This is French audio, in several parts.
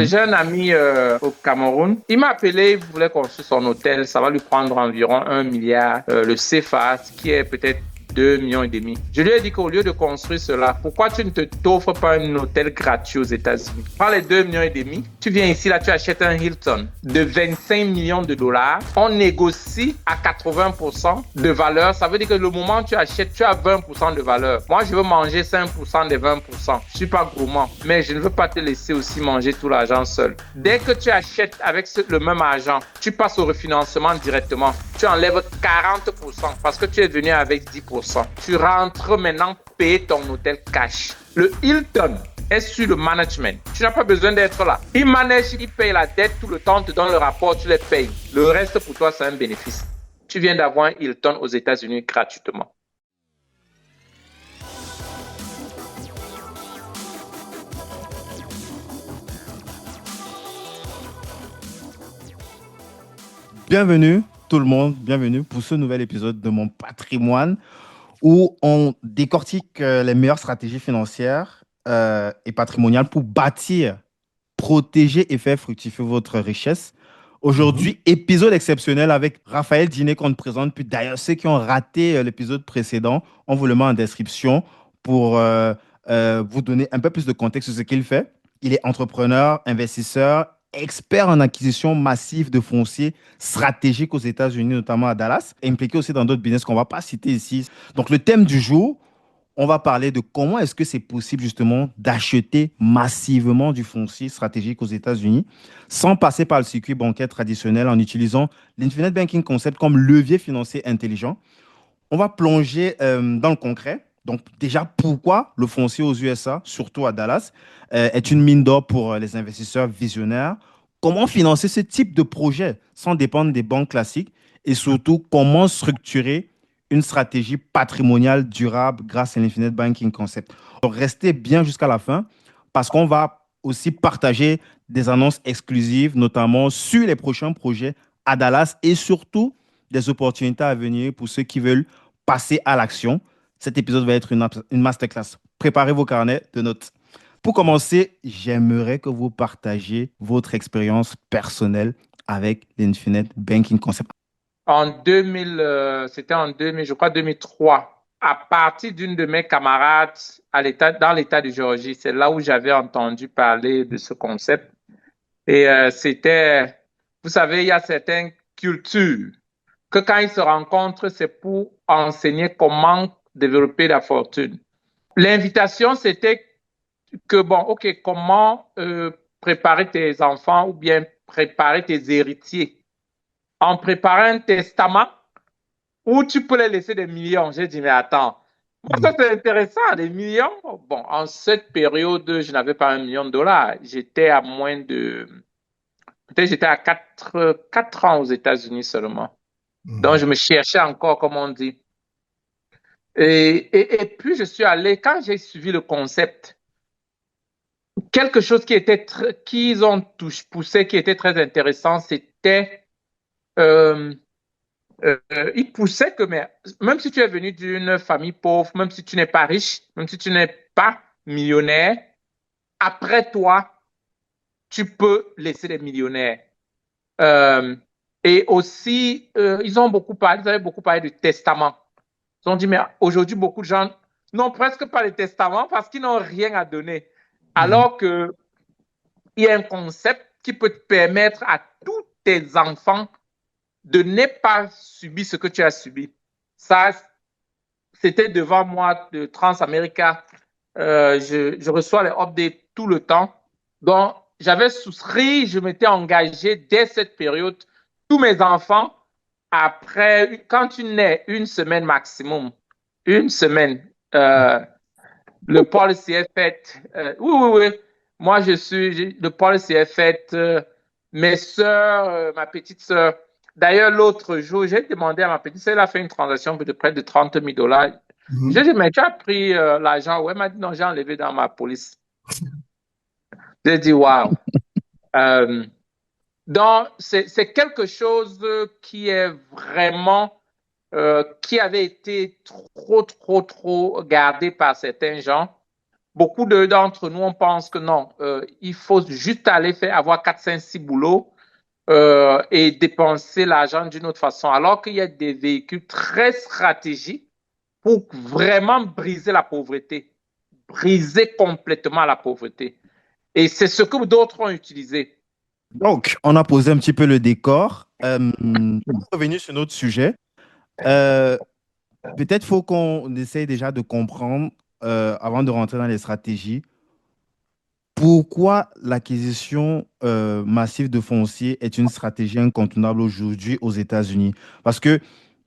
J'ai un ami au Cameroun. Il m'a appelé, il voulait construire son hôtel. Ça va lui prendre environ 1 milliard. Le CFA, qui est peut-être 2,5 millions. Je lui ai dit qu'au lieu de construire cela, pourquoi tu ne t'offres pas un hôtel gratuit aux États-Unis? Prends les 2,5 millions. Tu viens ici, là, tu achètes un Hilton de 25 millions de dollars. On négocie à 80% de valeur. Ça veut dire que le moment où tu achètes, tu as 20% de valeur. Moi, je veux manger 5% des 20%. Je suis pas gourmand, mais je ne veux pas te laisser aussi manger tout l'argent seul. Dès que tu achètes avec le même argent, tu passes au refinancement directement. Tu enlèves 40% parce que tu es venu avec 10%. Tu rentres maintenant payer ton hôtel cash. Le Hilton est sur le management. Tu n'as pas besoin d'être là. Il manage, il paye la dette tout le temps, te donne le rapport, tu les payes. Le reste pour toi, c'est un bénéfice. Tu viens d'avoir un Hilton aux États-Unis gratuitement. Bienvenue tout le monde, bienvenue pour ce nouvel épisode de Mon Patrimoine où on décortique les meilleures stratégies financières et patrimoniales pour bâtir, protéger et faire fructifier votre richesse. Aujourd'hui, épisode exceptionnel avec Raphaël Diné qu'on ne présente plus. D'ailleurs, ceux qui ont raté l'épisode précédent, on vous le met en description pour vous donner un peu plus de contexte sur ce qu'il fait. Il est entrepreneur, investisseur, expert en acquisition massive de foncier stratégique aux États-Unis, notamment à Dallas, et impliqué aussi dans d'autres business qu'on ne va pas citer ici. Donc, le thème du jour, on va parler de comment est-ce que c'est possible justement d'acheter massivement du foncier stratégique aux États-Unis sans passer par le circuit bancaire traditionnel en utilisant l'Infinite Banking Concept comme levier financier intelligent. On va plonger dans le concret. Donc déjà, pourquoi le foncier aux USA, surtout à Dallas, est une mine d'or pour les investisseurs visionnaires? Comment financer ce type de projet sans dépendre des banques classiques? Et surtout, comment structurer une stratégie patrimoniale durable grâce à l'Infinite Banking Concept? Donc, restez bien jusqu'à la fin parce qu'on va aussi partager des annonces exclusives, notamment sur les prochains projets à Dallas et surtout des opportunités à venir pour ceux qui veulent passer à l'action. Cet épisode va être une masterclass. Préparez vos carnets de notes. Pour commencer, j'aimerais que vous partagiez votre expérience personnelle avec l'Infinite Banking Concept. C'était en 2000, je crois 2003, à partir d'une de mes camarades dans l'État de Géorgie. C'est là où j'avais entendu parler de ce concept. Et vous savez, il y a certaines cultures que quand ils se rencontrent, c'est pour enseigner comment développer la fortune. L'invitation, c'était que, bon, OK, comment préparer tes enfants ou bien préparer tes héritiers en préparant un testament où tu peux les laisser des millions. J'ai dit, mais attends, moi, ça c'est intéressant, des millions. Bon, en cette période, je n'avais pas 1 million de dollars. J'étais à moins de... Peut-être j'étais à 4 ans aux États-Unis seulement. Donc, je me cherchais encore, comme on dit. Et puis, je suis allé, quand j'ai suivi le concept, quelque chose qu'ils ont poussé, qui était très intéressant, c'était, ils poussaient que même si tu es venu d'une famille pauvre, même si tu n'es pas riche, même si tu n'es pas millionnaire, après toi, tu peux laisser des millionnaires. Et aussi, ils avaient beaucoup parlé du testament. Ils ont dit, mais aujourd'hui, beaucoup de gens n'ont presque pas de testament parce qu'ils n'ont rien à donner. Alors qu'il y a un concept qui peut te permettre à tous tes enfants de ne pas subir ce que tu as subi. Ça, c'était devant moi de Transamerica. Je reçois les updates tout le temps. Donc, j'avais souscrit, je m'étais engagé dès cette période. Tous mes enfants, après, quand tu nais, une semaine maximum, une semaine, le policy est fait. Oui, oui, oui. Moi, le policy est fait. Mes sœurs, ma petite sœur. D'ailleurs, l'autre jour, j'ai demandé à ma petite sœur, elle a fait une transaction de près de 30 000 dollars. J'ai dit, mais tu as pris l'argent? Ouais, elle m'a dit, non, j'ai enlevé dans ma police. J'ai dit, waouh. Donc, c'est quelque chose qui est vraiment, qui avait été trop gardé par certains gens. beaucoup d'entre nous, on pense que non, il faut juste aller avoir 4, 5, 6 boulots et dépenser l'argent d'une autre façon, alors qu'il y a des véhicules très stratégiques pour vraiment briser la pauvreté, briser complètement la pauvreté. Et c'est ce que d'autres ont utilisé. Donc, on a posé un petit peu le décor. Revenu sur notre sujet. Euh, Peut-être faut qu'on essaye déjà de comprendre, avant de rentrer dans les stratégies, pourquoi l'acquisition massive de foncier est une stratégie incontournable aujourd'hui aux États-Unis. Parce que,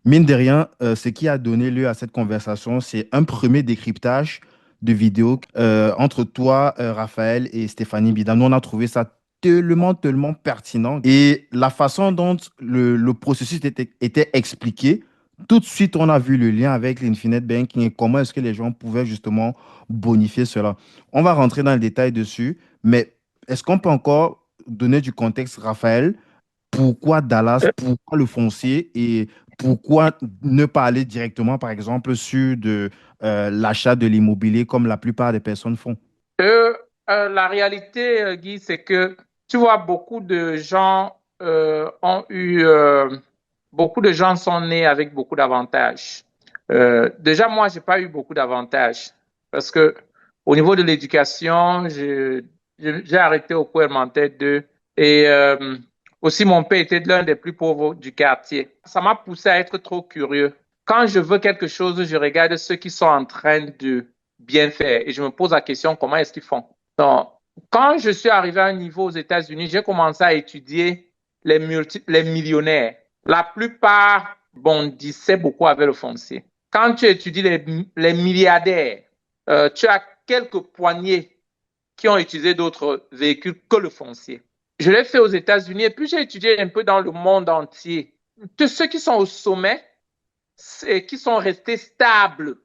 mine de rien, ce qui a donné lieu à cette conversation, c'est un premier décryptage de vidéos entre toi, Raphaël, et Stéphanie Bidam. Nous, on a trouvé ça tellement pertinent. Et la façon dont le processus était expliqué, tout de suite, on a vu le lien avec l'Infinite Banking et comment est-ce que les gens pouvaient justement bonifier cela. On va rentrer dans le détail dessus, mais est-ce qu'on peut encore donner du contexte, Raphaël? Pourquoi Dallas? Pourquoi le foncier? Et pourquoi ne pas aller directement, par exemple, sur l'achat de l'immobilier comme la plupart des personnes font? Euh, la réalité, Guy, c'est que tu vois, beaucoup de gens sont nés avec beaucoup d'avantages. Déjà, moi, j'ai pas eu beaucoup d'avantages parce que au niveau de l'éducation, j'ai arrêté au cours élémentaire 2 et aussi mon père était l'un des plus pauvres du quartier. Ça m'a poussé à être trop curieux. Quand je veux quelque chose, je regarde ceux qui sont en train de bien faire et je me pose la question comment est-ce qu'ils font. Donc, quand je suis arrivé à un niveau aux États-Unis, j'ai commencé à étudier les millionnaires. La plupart bondissaient beaucoup avec le foncier. Quand tu étudies les milliardaires, tu as quelques poignées qui ont utilisé d'autres véhicules que le foncier. Je l'ai fait aux États-Unis et puis j'ai étudié un peu dans le monde entier. De ceux qui sont au sommet, qui sont restés stables,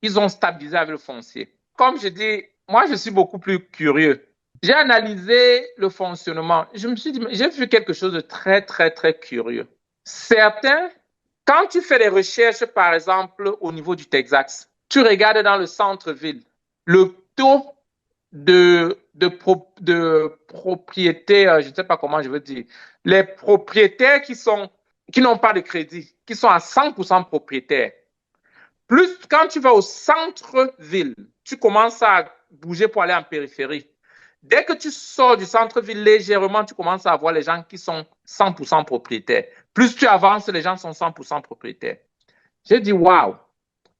ils ont stabilisé avec le foncier. Comme je dis, moi, je suis beaucoup plus curieux. J'ai analysé le fonctionnement. Je me suis dit, j'ai vu quelque chose de très curieux. Certains, quand tu fais des recherches, par exemple, au niveau du Texas, tu regardes dans le centre-ville, le taux de propriété, je ne sais pas comment je veux dire, les propriétaires qui n'ont pas de crédit, qui sont à 100% propriétaires. Plus quand tu vas au centre-ville, tu commences à bouger pour aller en périphérie. Dès que tu sors du centre-ville légèrement, tu commences à voir les gens qui sont 100% propriétaires. Plus tu avances, les gens sont 100% propriétaires. J'ai dit waouh.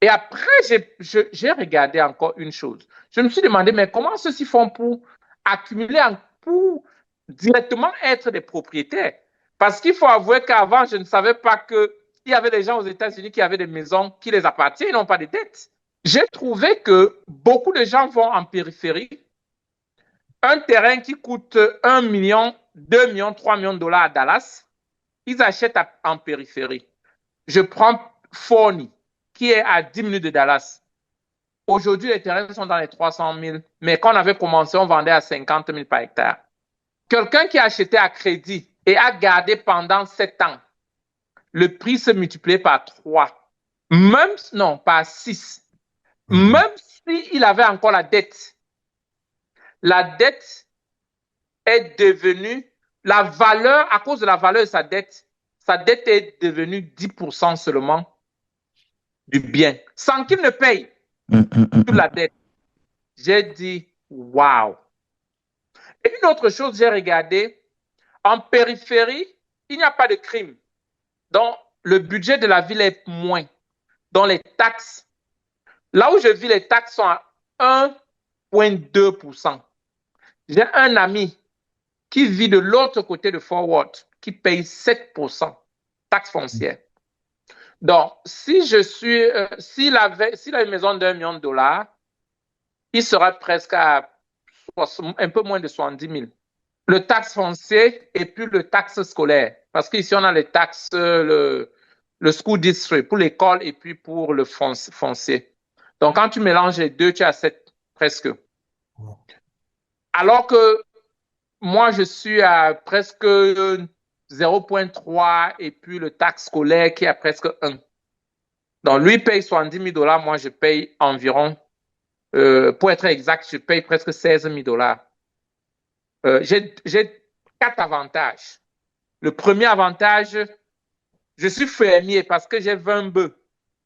Et après, j'ai regardé encore une chose. Je me suis demandé, mais comment ceux-ci font pour accumuler, pour directement être des propriétaires? Parce qu'il faut avouer qu'avant, je ne savais pas qu'il y avait des gens aux États-Unis qui avaient des maisons qui les appartiennent, ils n'ont pas de dettes. J'ai trouvé que beaucoup de gens vont en périphérie. Un terrain qui coûte 1 million, 2 millions, 3 millions de dollars à Dallas, ils achètent en périphérie. Je prends Forney, qui est à 10 minutes de Dallas. Aujourd'hui, les terrains sont dans les 300 000, mais quand on avait commencé, on vendait à 50 000 par hectare. Quelqu'un qui a acheté à crédit et a gardé pendant 7 ans, le prix se multipliait par 3. Même, non, par 6. Même s'il avait encore la dette est devenue, la valeur, à cause de la valeur de sa dette est devenue 10% seulement du bien, sans qu'il ne paye toute la dette. J'ai dit, waouh. Et une autre chose, j'ai regardé, en périphérie, il n'y a pas de crime. Donc, le budget de la ville est moins. Donc, les taxes, là où je vis, les taxes sont à 1,2%. J'ai un ami qui vit de l'autre côté de Fort Worth, qui paye 7% taxes foncières. Donc, si la maison d'1 million de dollars, il sera presque à un peu moins de 70 000. Le taxe foncier et puis le taxe scolaire. Parce qu'ici, on a les taxes, le school district pour l'école et puis pour le foncier. Donc, quand tu mélanges les deux, tu as 7 presque. Alors que moi, je suis à presque 0,3 et puis le taxe scolaire qui est à presque 1. Donc, lui paye 70 000 dollars, moi, je paye environ Pour être exact, je paye presque 16 000 dollars. J'ai 4 avantages. Le premier avantage, je suis fermier parce que j'ai 20 bœufs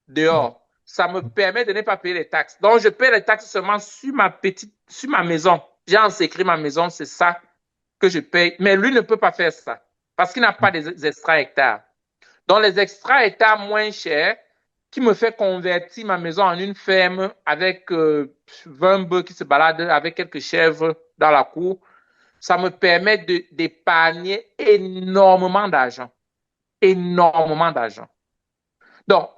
dehors. Ça me permet de ne pas payer les taxes. Donc, je paye les taxes seulement sur ma maison. J'ai ensécrit ma maison, c'est ça que je paye. Mais lui ne peut pas faire ça parce qu'il n'a pas des extra hectares. Donc, les extra hectares moins chers qui me fait convertir ma maison en une ferme avec 20 bœufs qui se baladent avec quelques chèvres dans la cour, ça me permet d'épargner énormément d'argent. Énormément d'argent. Donc,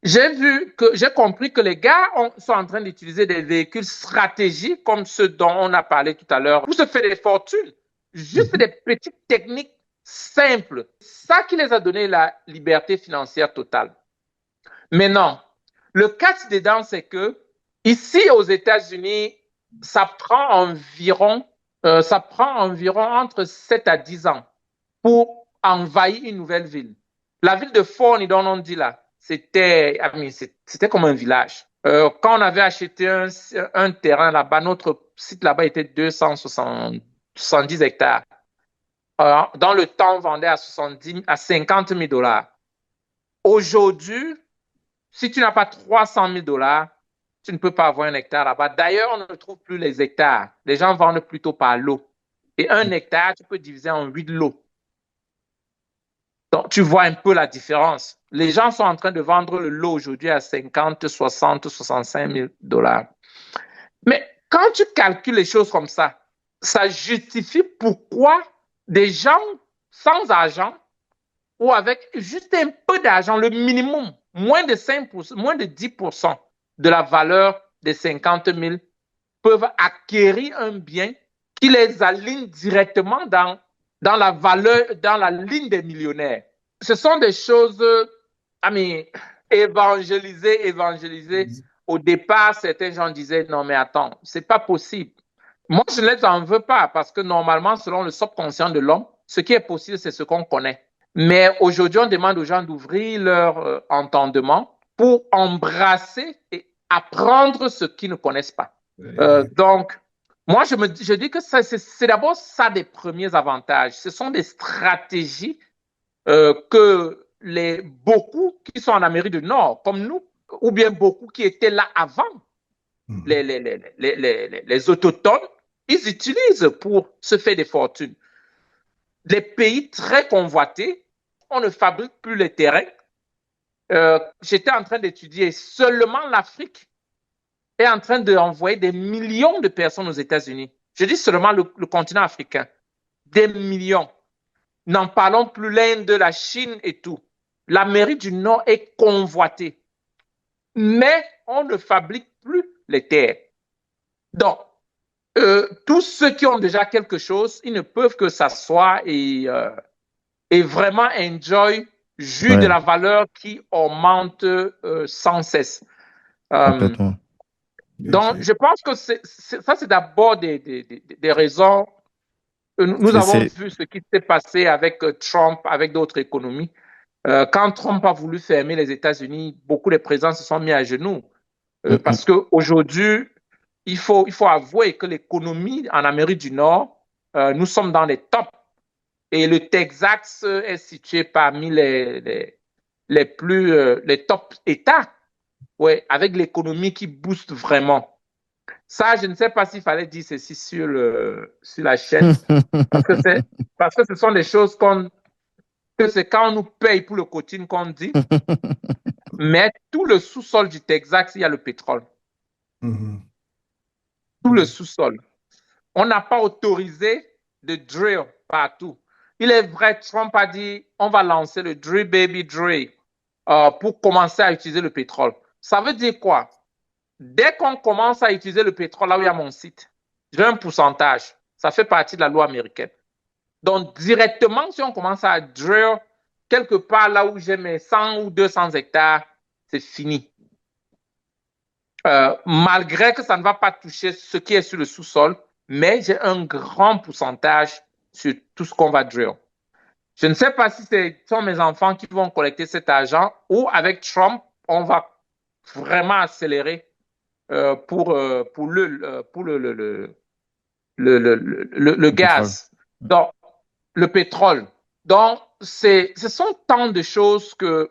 j'ai compris que les gars sont en train d'utiliser des véhicules stratégiques comme ceux dont on a parlé tout à l'heure pour se faire des fortunes. Juste des petites techniques simples. Ça qui les a donné la liberté financière totale. Mais non, le catch dedans, c'est que ici aux États-Unis, ça prend environ entre 7 à 10 ans pour envahir une nouvelle ville. La ville de Forney, dont on dit là, c'était comme un village. Quand on avait acheté un terrain là-bas, notre site là-bas était 270 hectares. Dans le temps, on vendait à 50 000 dollars. Aujourd'hui, si tu n'as pas 300 000 dollars, tu ne peux pas avoir un hectare là-bas. D'ailleurs, on ne trouve plus les hectares. Les gens vendent plutôt par lot. Et un hectare, tu peux diviser en 8 lots. Donc, tu vois un peu la différence. Les gens sont en train de vendre le lot aujourd'hui à 50, 60, 65 000 dollars. Mais quand tu calcules les choses comme ça justifie pourquoi des gens sans argent ou avec juste un peu d'argent, le minimum, moins de 5%, moins de 10% de la valeur des 50 000, peuvent acquérir un bien qui les aligne directement dans la valeur, dans la ligne des millionnaires. Ce sont des choses, évangélisées. Au départ, certains gens disaient, non, mais attends, c'est pas possible. Moi, je ne les en veux pas parce que normalement, selon le subconscient de l'homme, ce qui est possible, c'est ce qu'on connaît. Mais aujourd'hui, on demande aux gens d'ouvrir leur entendement pour embrasser et apprendre ce qu'ils ne connaissent pas. Donc, moi, je dis que c'est d'abord ça des premiers avantages. Ce sont des stratégies que beaucoup qui sont en Amérique du Nord, comme nous, ou bien beaucoup qui étaient là avant, les autochtones, ils utilisent pour se faire des fortunes. Les pays très convoités, on ne fabrique plus les terrains. J'étais en train d'étudier seulement l'Afrique est en train d'envoyer des millions de personnes aux États-Unis. Je dis seulement le continent africain. Des millions. N'en parlons plus l'Inde, la Chine et tout. L'Amérique du Nord est convoitée. Mais on ne fabrique plus les terres. Donc, tous ceux qui ont déjà quelque chose, ils ne peuvent que s'asseoir et vraiment enjoy jus de la valeur qui augmente sans cesse. Complètement. Donc, je pense que ça, c'est d'abord des raisons. Nous avons vu ce qui s'est passé avec Trump, avec d'autres économies. Quand Trump a voulu fermer les États-Unis, beaucoup de présidents se sont mis à genoux. Parce qu'aujourd'hui, il faut avouer que l'économie en Amérique du Nord, nous sommes dans les tops. Et le Texas est situé parmi les top États, ouais, avec l'économie qui booste vraiment. Ça, je ne sais pas s'il fallait dire ceci sur la chaîne, parce que ce sont des choses que c'est quand on nous paye pour le coaching qu'on dit. Mais tout le sous-sol du Texas, il y a le pétrole. Tout le sous-sol. On n'a pas autorisé de drill partout. Il est vrai, Trump a dit, on va lancer le drill baby drill pour commencer à utiliser le pétrole. Ça veut dire quoi? Dès qu'on commence à utiliser le pétrole, là où il y a mon site, j'ai un pourcentage. Ça fait partie de la loi américaine. Donc, directement, si on commence à drill quelque part là où j'ai mes 100 ou 200 hectares, c'est fini. Malgré que ça ne va pas toucher ce qui est sur le sous-sol, mais j'ai un grand pourcentage sur tout ce qu'on va drill. Je ne sais pas si ce sont mes enfants qui vont collecter cet argent ou avec Trump, on va vraiment accélérer pour le Le pétrole. gaz, donc le pétrole. Donc, ce sont tant de choses que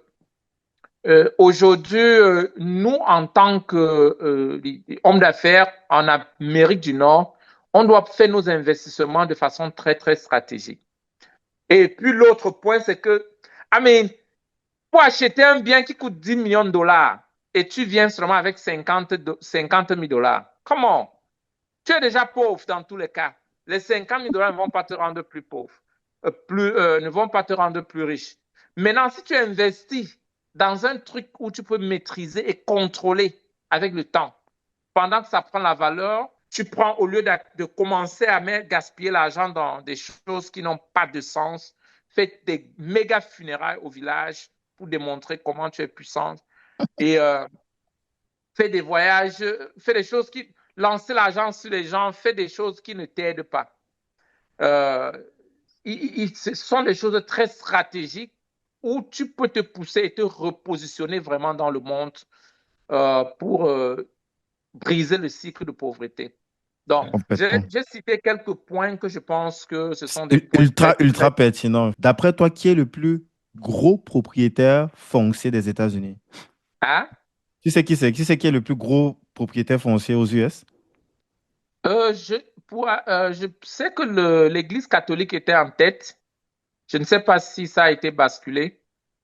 aujourd'hui, nous, en tant qu'hommes d'affaires en Amérique du Nord, on doit faire nos investissements de façon très, très stratégique. Et puis l'autre point, c'est que, I mean, pour acheter un bien qui coûte 10 millions de dollars et tu viens seulement avec 50 000 dollars, comment? Tu es déjà pauvre dans tous les cas. Les 50 000 dollars ne vont pas te rendre plus pauvre, ne vont pas te rendre plus riche. Maintenant, si tu investis dans un truc où tu peux maîtriser et contrôler avec le temps, pendant que ça prend la valeur, tu prends, au lieu de commencer à gaspiller l'argent dans des choses qui n'ont pas de sens, fais des méga funérailles au village pour démontrer comment tu es puissante et fais des voyages, fais des choses qui, lancer l'argent sur les gens, fais des choses qui ne t'aident pas. Euh, ce sont des choses très stratégiques où tu peux te pousser et te repositionner vraiment dans le monde pour briser le cycle de pauvreté. Donc, Complètement. j'ai cité quelques points que je pense que ce sont des points Ultra, très, ultra très... pertinent. D'après toi, qui est le plus gros propriétaire foncier des États-Unis? Hein? Tu sais qui c'est? Qui c'est qui est le plus gros propriétaire foncier aux US? Euh, je, je sais que l'Église catholique était en tête. Je ne sais pas si ça a été basculé.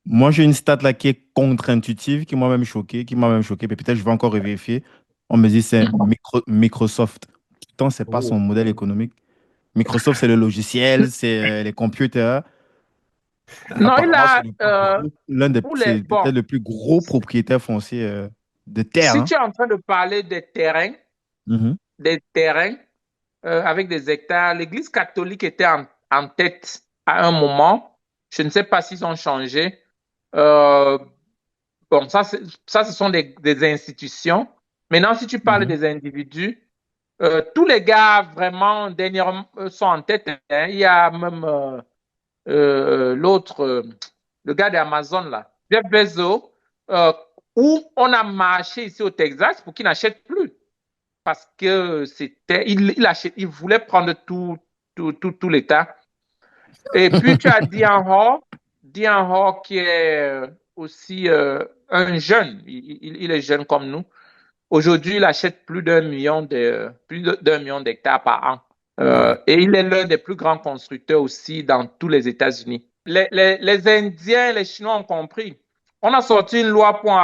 Moi, j'ai une stat là qui est contre-intuitive, qui m'a même choqué, mais peut-être je vais encore vérifier. On me dit c'est Microsoft. Pourtant, c'est pas son Oh. modèle économique. Microsoft, c'est le logiciel, c'est les computers. Non, il Apparemment, c'est a, le plus gros, pour les, c'est bon, peut-être le plus gros propriétaire foncier de terre, si hein. tu es en train de parler Mhm. des terrains avec des hectares, l'Église catholique était en tête à un moment. Je ne sais pas s'ils ont changé. Euh, bon, ça, ce sont des institutions. Maintenant, si tu parles Mhm. des individus, tous les gars vraiment dernièrement sont en tête, hein. Il y a même l'autre, le gars d'Amazon, là, Jeff Bezos, euh, où on a marché ici au Texas pour qu'il n'achète plus. Parce que il voulait prendre tout l'État. Et puis tu as Dian Ho qui est aussi un jeune. Il est jeune comme nous. Aujourd'hui, il achète plus d'un million d'hectares par an. Wow. Et il est l'un des plus grands constructeurs aussi dans tous les États-Unis. Les Indiens, les Chinois ont compris. On a sorti une loi pour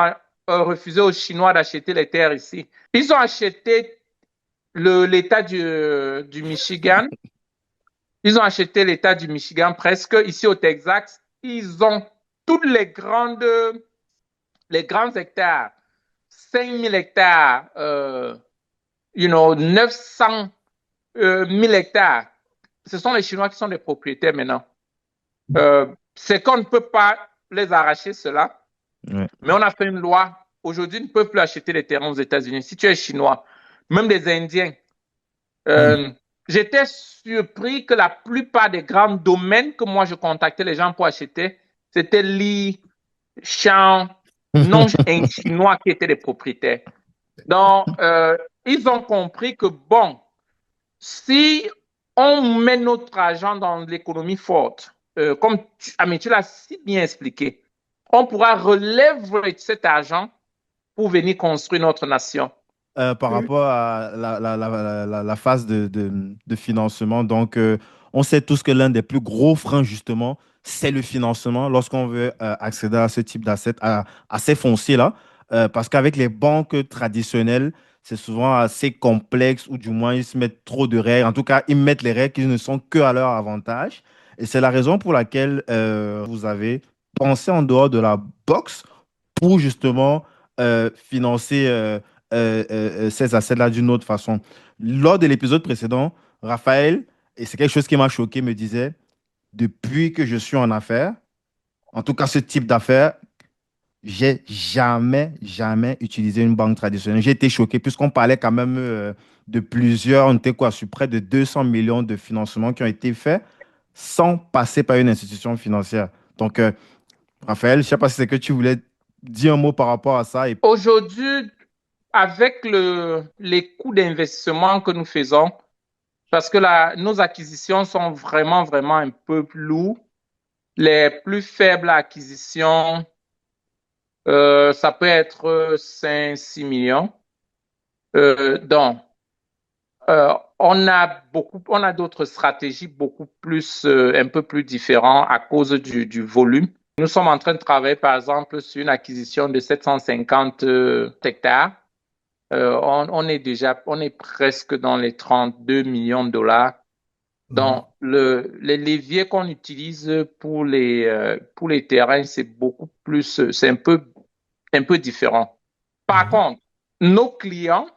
refuser aux Chinois d'acheter les terres ici. Ils ont acheté l'État du Michigan. Ils ont acheté l'État du Michigan presque ici au Texas. Ils ont tous les grands hectares, 5 000 hectares, 900 000 hectares. Ce sont les Chinois qui sont les propriétaires maintenant. C'est qu'on ne peut pas les arracher cela, Ouais. mais on a fait une loi. Aujourd'hui, ils ne peuvent plus acheter les terrains aux États-Unis. Si tu es chinois, même des Indiens, Hmm. Euh, j'étais surpris que la plupart des grands domaines que moi je contactais les gens pour acheter, c'était Li, Shang, non un chinois qui étaient les propriétaires. Donc, ils ont compris que bon, si on met notre argent dans l'économie forte, comme tu l'as si bien expliqué, on pourra relever cet argent pour venir construire notre nation. Par rapport à la phase de financement. Donc, on sait tous que l'un des plus gros freins, justement, c'est le financement lorsqu'on veut accéder à ce type d'assets, à ces fonciers-là. Parce qu'avec les banques traditionnelles, c'est souvent assez complexe ou du moins ils se mettent trop de règles. En tout cas, ils mettent les règles qui ne sont que à leur avantage. Et c'est la raison pour laquelle vous avez pensé en dehors de la boxe pour justement financer ces assets-là d'une autre façon. Lors de l'épisode précédent, Raphaël, et c'est quelque chose qui m'a choqué, me disait, depuis que je suis en affaires, en tout cas ce type d'affaires, j'ai jamais, jamais utilisé une banque traditionnelle. J'ai été choqué puisqu'on parlait quand même de plusieurs, on était quoi, sur près de 200 millions de financements qui ont été faits sans passer par une institution financière. Donc, Raphaël, je ne sais pas si c'est que tu voulais dire un mot par rapport à ça. Et... Aujourd'hui, avec les coûts d'investissement que nous faisons, parce que nos acquisitions sont vraiment, vraiment un peu plus lourdes. Les plus faibles acquisitions, ça peut être 5-6 millions. Donc, on a d'autres stratégies beaucoup plus, un peu plus différentes à cause du volume. Nous sommes en train de travailler, par exemple, sur une acquisition de 750 hectares. On est presque dans les 32 millions de dollars. Donc, les leviers qu'on utilise pour les terrains, c'est beaucoup plus, c'est un peu différent. Par contre, nos clients,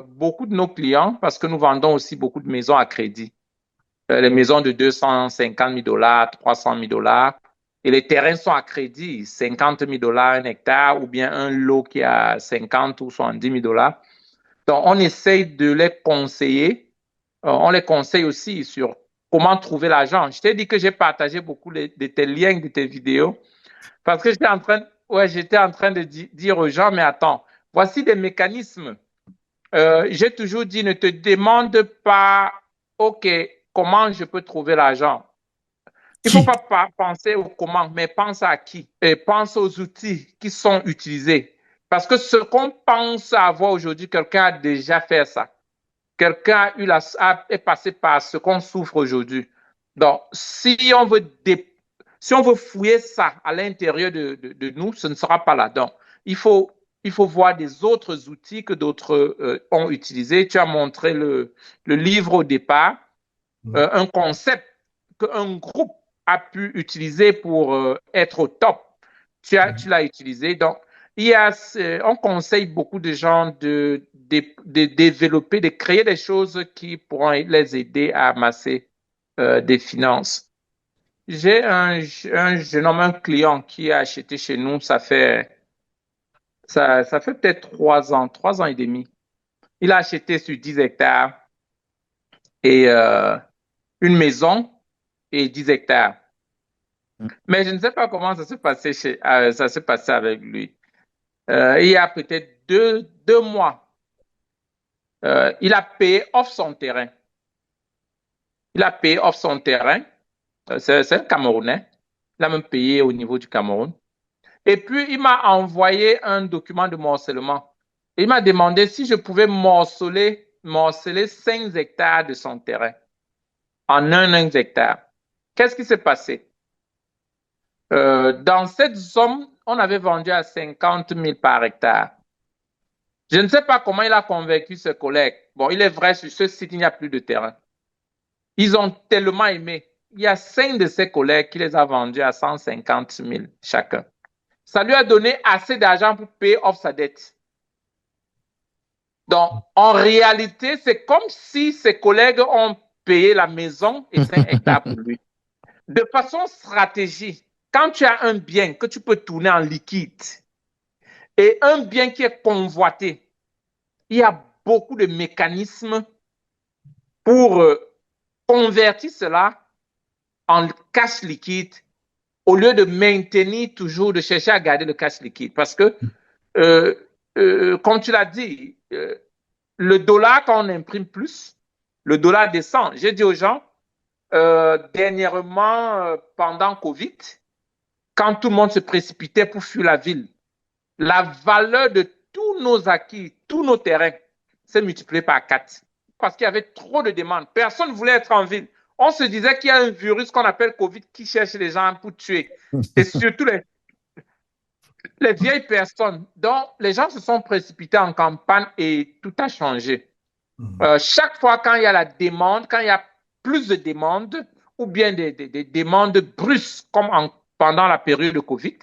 beaucoup de nos clients, parce que nous vendons aussi beaucoup de maisons à crédit, les maisons de 250 000 dollars, 300 000 dollars, et les terrains sont à crédit, 50 000 dollars un hectare, ou bien un lot qui a 50 ou 70 000 dollars. Donc, on essaye de les conseiller. On les conseille aussi sur comment trouver l'argent. Je t'ai dit que j'ai partagé beaucoup de tes liens, de tes vidéos, parce que j'étais en train de dire aux gens, mais attends, voici des mécanismes. J'ai toujours dit, ne te demande pas, OK, comment je peux trouver l'argent? Il ne faut pas penser au comment, mais pense à qui. Et pense aux outils qui sont utilisés. Parce que ce qu'on pense avoir aujourd'hui, quelqu'un a déjà fait ça. Quelqu'un est passé par ce qu'on souffre aujourd'hui. Donc, si on veut fouiller ça à l'intérieur de nous, ce ne sera pas là. Donc, il faut voir des autres outils que d'autres ont utilisés. Tu as montré le livre au départ, un concept qu'un groupe a pu utiliser pour être au top. Tu l'as utilisé. Donc, on conseille beaucoup de gens de développer, de créer des choses qui pourront les aider à amasser des finances. J'ai un jeune homme, un client qui a acheté chez nous, ça fait peut-être 3 ans et demi. Il a acheté sur 10 hectares et une maison et 10 hectares. Mais je ne sais pas comment ça s'est passé avec lui. Il y a peut-être deux mois, il a payé off son terrain. Il a payé off son terrain. C'est un Camerounais. Il a même payé au niveau du Cameroun. Et puis, il m'a envoyé un document de morcellement. Il m'a demandé si je pouvais morceler 5 hectares de son terrain en un hectare. Qu'est-ce qui s'est passé? Dans cette somme, on avait vendu à 50 000 par hectare. Je ne sais pas comment il a convaincu ses collègues. Bon, il est vrai, sur ce site, il n'y a plus de terrain. Ils ont tellement aimé. Il y a 5 de ses collègues qui les a vendus à 150 000 chacun. Ça lui a donné assez d'argent pour payer off sa dette. Donc, en réalité, c'est comme si ses collègues ont payé la maison et 5 hectares pour lui. De façon stratégique, quand tu as un bien que tu peux tourner en liquide et un bien qui est convoité, il y a beaucoup de mécanismes pour convertir cela en cash liquide au lieu de maintenir toujours, de chercher à garder le cash liquide. Parce que, comme tu l'as dit, le dollar, quand on imprime plus, le dollar descend. J'ai dit aux gens, dernièrement, pendant Covid, quand tout le monde se précipitait pour fuir la ville, la valeur de tous nos acquis, tous nos terrains, s'est multipliée par 4. Parce qu'il y avait trop de demandes. Personne ne voulait être en ville. On se disait qu'il y a un virus qu'on appelle Covid qui cherche les gens pour tuer. Et surtout les vieilles personnes. Donc, les gens se sont précipités en campagne et tout a changé. Chaque fois quand il y a la demande, quand il y a plus de demandes, ou bien des demandes brusques, comme pendant la période de Covid,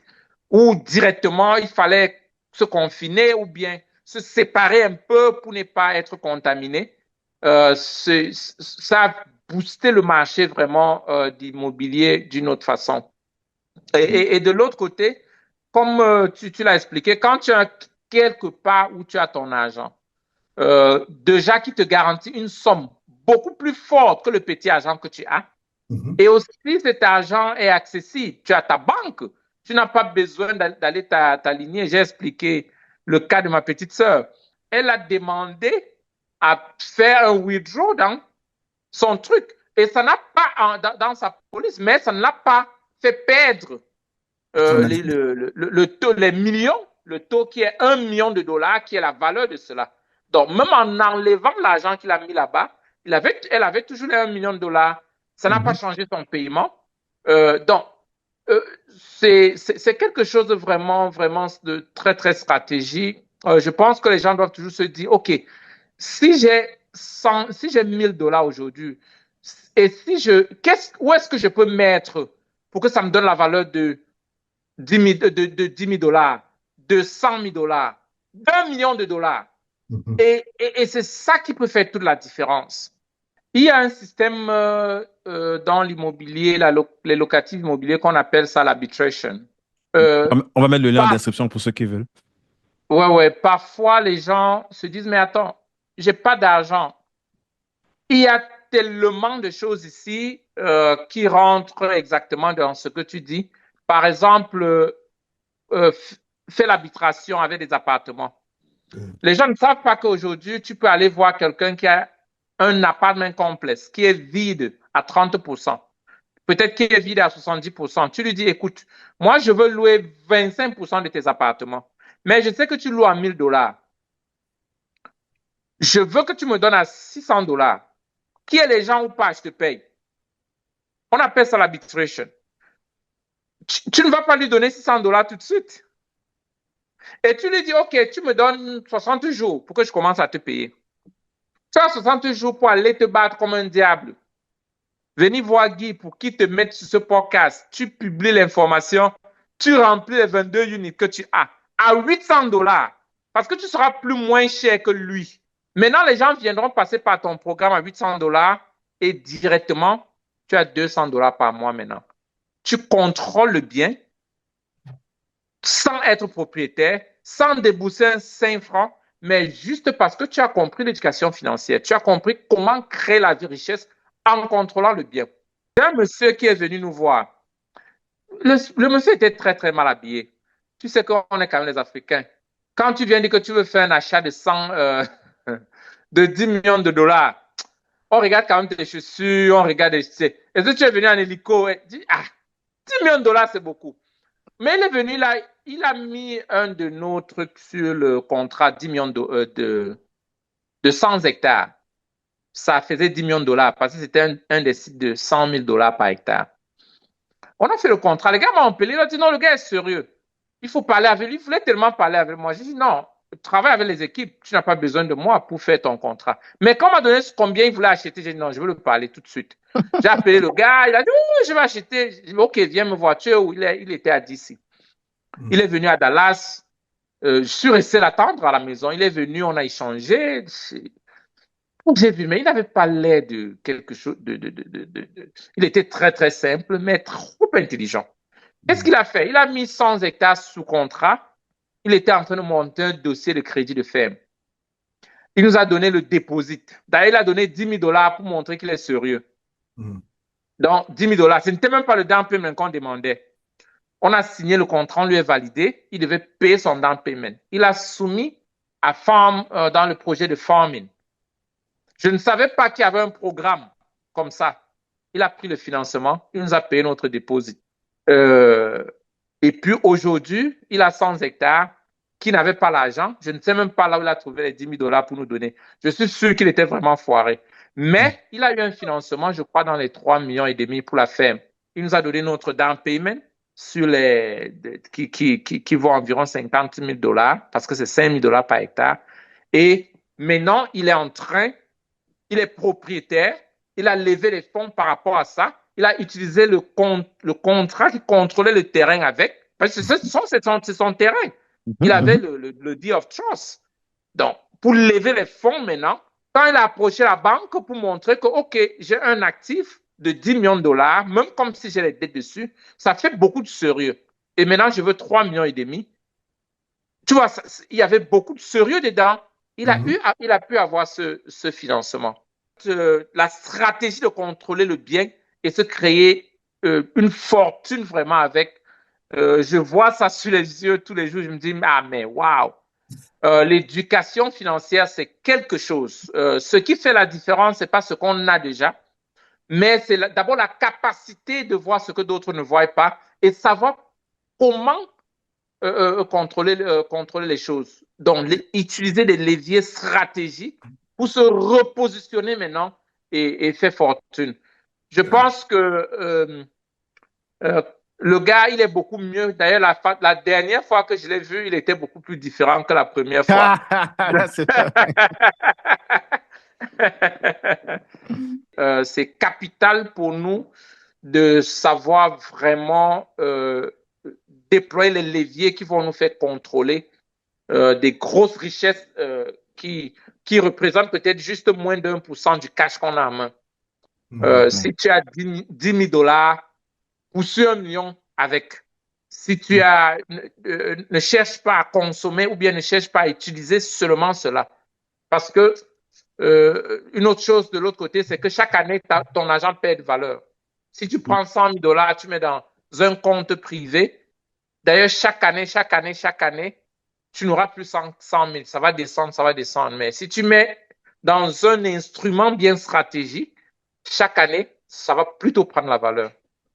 où directement il fallait se confiner ou bien se séparer un peu pour ne pas être contaminé, ça a boosté le marché vraiment d'immobilier d'une autre façon. Et de l'autre côté, comme tu l'as expliqué, quand tu as quelque part où tu as ton argent, déjà qui te garantit une somme beaucoup plus forte que le petit argent que tu as. Et aussi, cet argent est accessible. Tu as ta banque. Tu n'as pas besoin d'aller t'aligner. J'ai expliqué le cas de ma petite sœur. elle a demandé à faire un withdraw dans son truc. Et ça n'a pas, dans sa police, mais ça ne l'a pas fait perdre les millions, le taux qui est 1 million de dollars, qui est la valeur de cela. Donc, même en enlevant l'argent qu'il a mis là-bas, elle avait toujours les 1 million de dollars. Ça n'a pas changé son paiement. Donc, c'est quelque chose de vraiment, vraiment de très, très stratégique. Je pense que les gens doivent toujours se dire, OK, si j'ai 1 000 dollars aujourd'hui, et si où est-ce que je peux mettre pour que ça me donne la valeur de 10 000 dollars, de 100 000 dollars, d'1 million de dollars. Et c'est ça qui peut faire toute la différence. Il y a un système dans l'immobilier, les locatifs immobiliers qu'on appelle ça l'arbitration. On va mettre le lien en description pour ceux qui veulent. Ouais. Parfois, les gens se disent, mais attends, j'ai pas d'argent. Il y a tellement de choses ici qui rentrent exactement dans ce que tu dis. Par exemple, fais l'arbitration avec des appartements. Les gens ne savent pas qu'aujourd'hui, tu peux aller voir quelqu'un qui a un appartement complexe, qui est vide à 30%, peut-être qui est vide à 70%. Tu lui dis, écoute, moi, je veux louer 25% de tes appartements, mais je sais que tu loues à 1 000 dollars. Je veux que tu me donnes à 600 dollars. Qui est les gens ou pas, je te paye. On appelle ça l'arbitration. Tu ne vas pas lui donner 600 dollars tout de suite. Et tu lui dis, OK, tu me donnes 60 jours pour que je commence à te payer. Tu as 60 jours pour aller te battre comme un diable. Venez voir Guy pour qu'il te mette sur ce podcast. Tu publies l'information, tu remplis les 22 units que tu as à 800 dollars parce que tu seras plus moins cher que lui. Maintenant, les gens viendront passer par ton programme à 800 dollars et directement, tu as 200 dollars par mois maintenant. Tu contrôles le bien sans être propriétaire, sans débourser un 5 francs, mais juste parce que tu as compris l'éducation financière, tu as compris comment créer la richesse en contrôlant le bien. Il y a un monsieur qui est venu nous voir. Le monsieur était très, très mal habillé. Tu sais qu'on est quand même les Africains. Quand tu viens dire que tu veux faire un achat de 10 millions de dollars, on regarde quand même tes chaussures, on regarde. Est-ce que tu es venu en hélico? Et dit, 10 millions de dollars, c'est beaucoup. Mais il est venu là, il a mis un de nos trucs sur le contrat 10 millions de 100 hectares. Ça faisait 10 millions de dollars parce que c'était un des sites de 100 000 dollars par hectare. On a fait le contrat. Le gars m'a appelé, il a dit non, le gars est sérieux. Il faut parler avec lui. Il voulait tellement parler avec moi. J'ai dit non, travaille avec les équipes. Tu n'as pas besoin de moi pour faire ton contrat. Mais quand on m'a donné combien il voulait acheter, j'ai dit non, je veux le parler tout de suite. J'ai appelé le gars, il a dit oui, je vais acheter. J'ai dit ok, viens me voir. Il était à DC. Il est venu à Dallas. Je suis resté l'attendre à la maison. Il est venu, on a échangé. J'ai vu, mais il n'avait pas l'air de quelque chose Il était très, très simple, mais trop intelligent. Qu'est-ce qu'il a fait? Il a mis 100 hectares sous contrat. Il était en train de monter un dossier de crédit de ferme. Il nous a donné le dépôt. D'ailleurs, il a donné 10 000 dollars pour montrer qu'il est sérieux. Donc, 10 000 dollars, ce n'était même pas le down payment qu'on demandait. On a signé le contrat, on lui a validé. Il devait payer son down payment. Il a soumis à dans le projet de farming. Je ne savais pas qu'il y avait un programme comme ça. Il a pris le financement, il nous a payé notre dépôt. Et puis aujourd'hui, il a 100 hectares qui n'avait pas l'argent. Je ne sais même pas là où il a trouvé les 10 000 dollars pour nous donner. Je suis sûr qu'il était vraiment foiré. Mais il a eu un financement, je crois, dans les 3,5 millions pour la ferme. Il nous a donné notre down payment sur qui vaut environ 50 000 dollars parce que c'est 5 000 dollars par hectare. Et maintenant, il est propriétaire, il a levé les fonds par rapport à ça, il a utilisé le contrat qui contrôlait le terrain avec, parce que c'est son terrain. Il avait le deed of trust. Donc, pour lever les fonds maintenant, quand il a approché la banque pour montrer que, OK, j'ai un actif de 10 millions de dollars, même comme si j'ai les dettes dessus, ça fait beaucoup de sérieux. Et maintenant, je veux 3,5 millions. Tu vois, il y avait beaucoup de sérieux dedans. Il a pu avoir ce financement. La stratégie de contrôler le bien et se créer une fortune vraiment avec. Je vois ça sur les yeux tous les jours. Je me dis, mais waouh! L'éducation financière, c'est quelque chose. Ce qui fait la différence, c'est pas ce qu'on a déjà, mais c'est d'abord la capacité de voir ce que d'autres ne voient pas et savoir comment contrôler les choses. Donc, utiliser des leviers stratégiques pour se repositionner maintenant et faire fortune. Je pense que euh, le gars, il est beaucoup mieux. D'ailleurs, la dernière fois que je l'ai vu, il était beaucoup plus différent que la première fois. Là, c'est vrai. C'est capital pour nous de savoir vraiment déployer les leviers qui vont nous faire contrôler des grosses richesses qui représentent peut-être juste moins d'1% du cash qu'on a en main. Si tu as 10 000 dollars, ou sur 1 million avec. Si tu as, ne cherche pas à consommer ou bien ne cherche pas à utiliser seulement cela. Parce que une autre chose de l'autre côté, c'est que chaque année, ton argent perd de valeur. Si tu prends 100 000 dollars, tu mets dans un compte privé. D'ailleurs, chaque année, tu n'auras plus 100 000. Ça va descendre, ça va descendre. Mais si tu mets dans un instrument bien stratégique, chaque année, ça va plutôt prendre la valeur.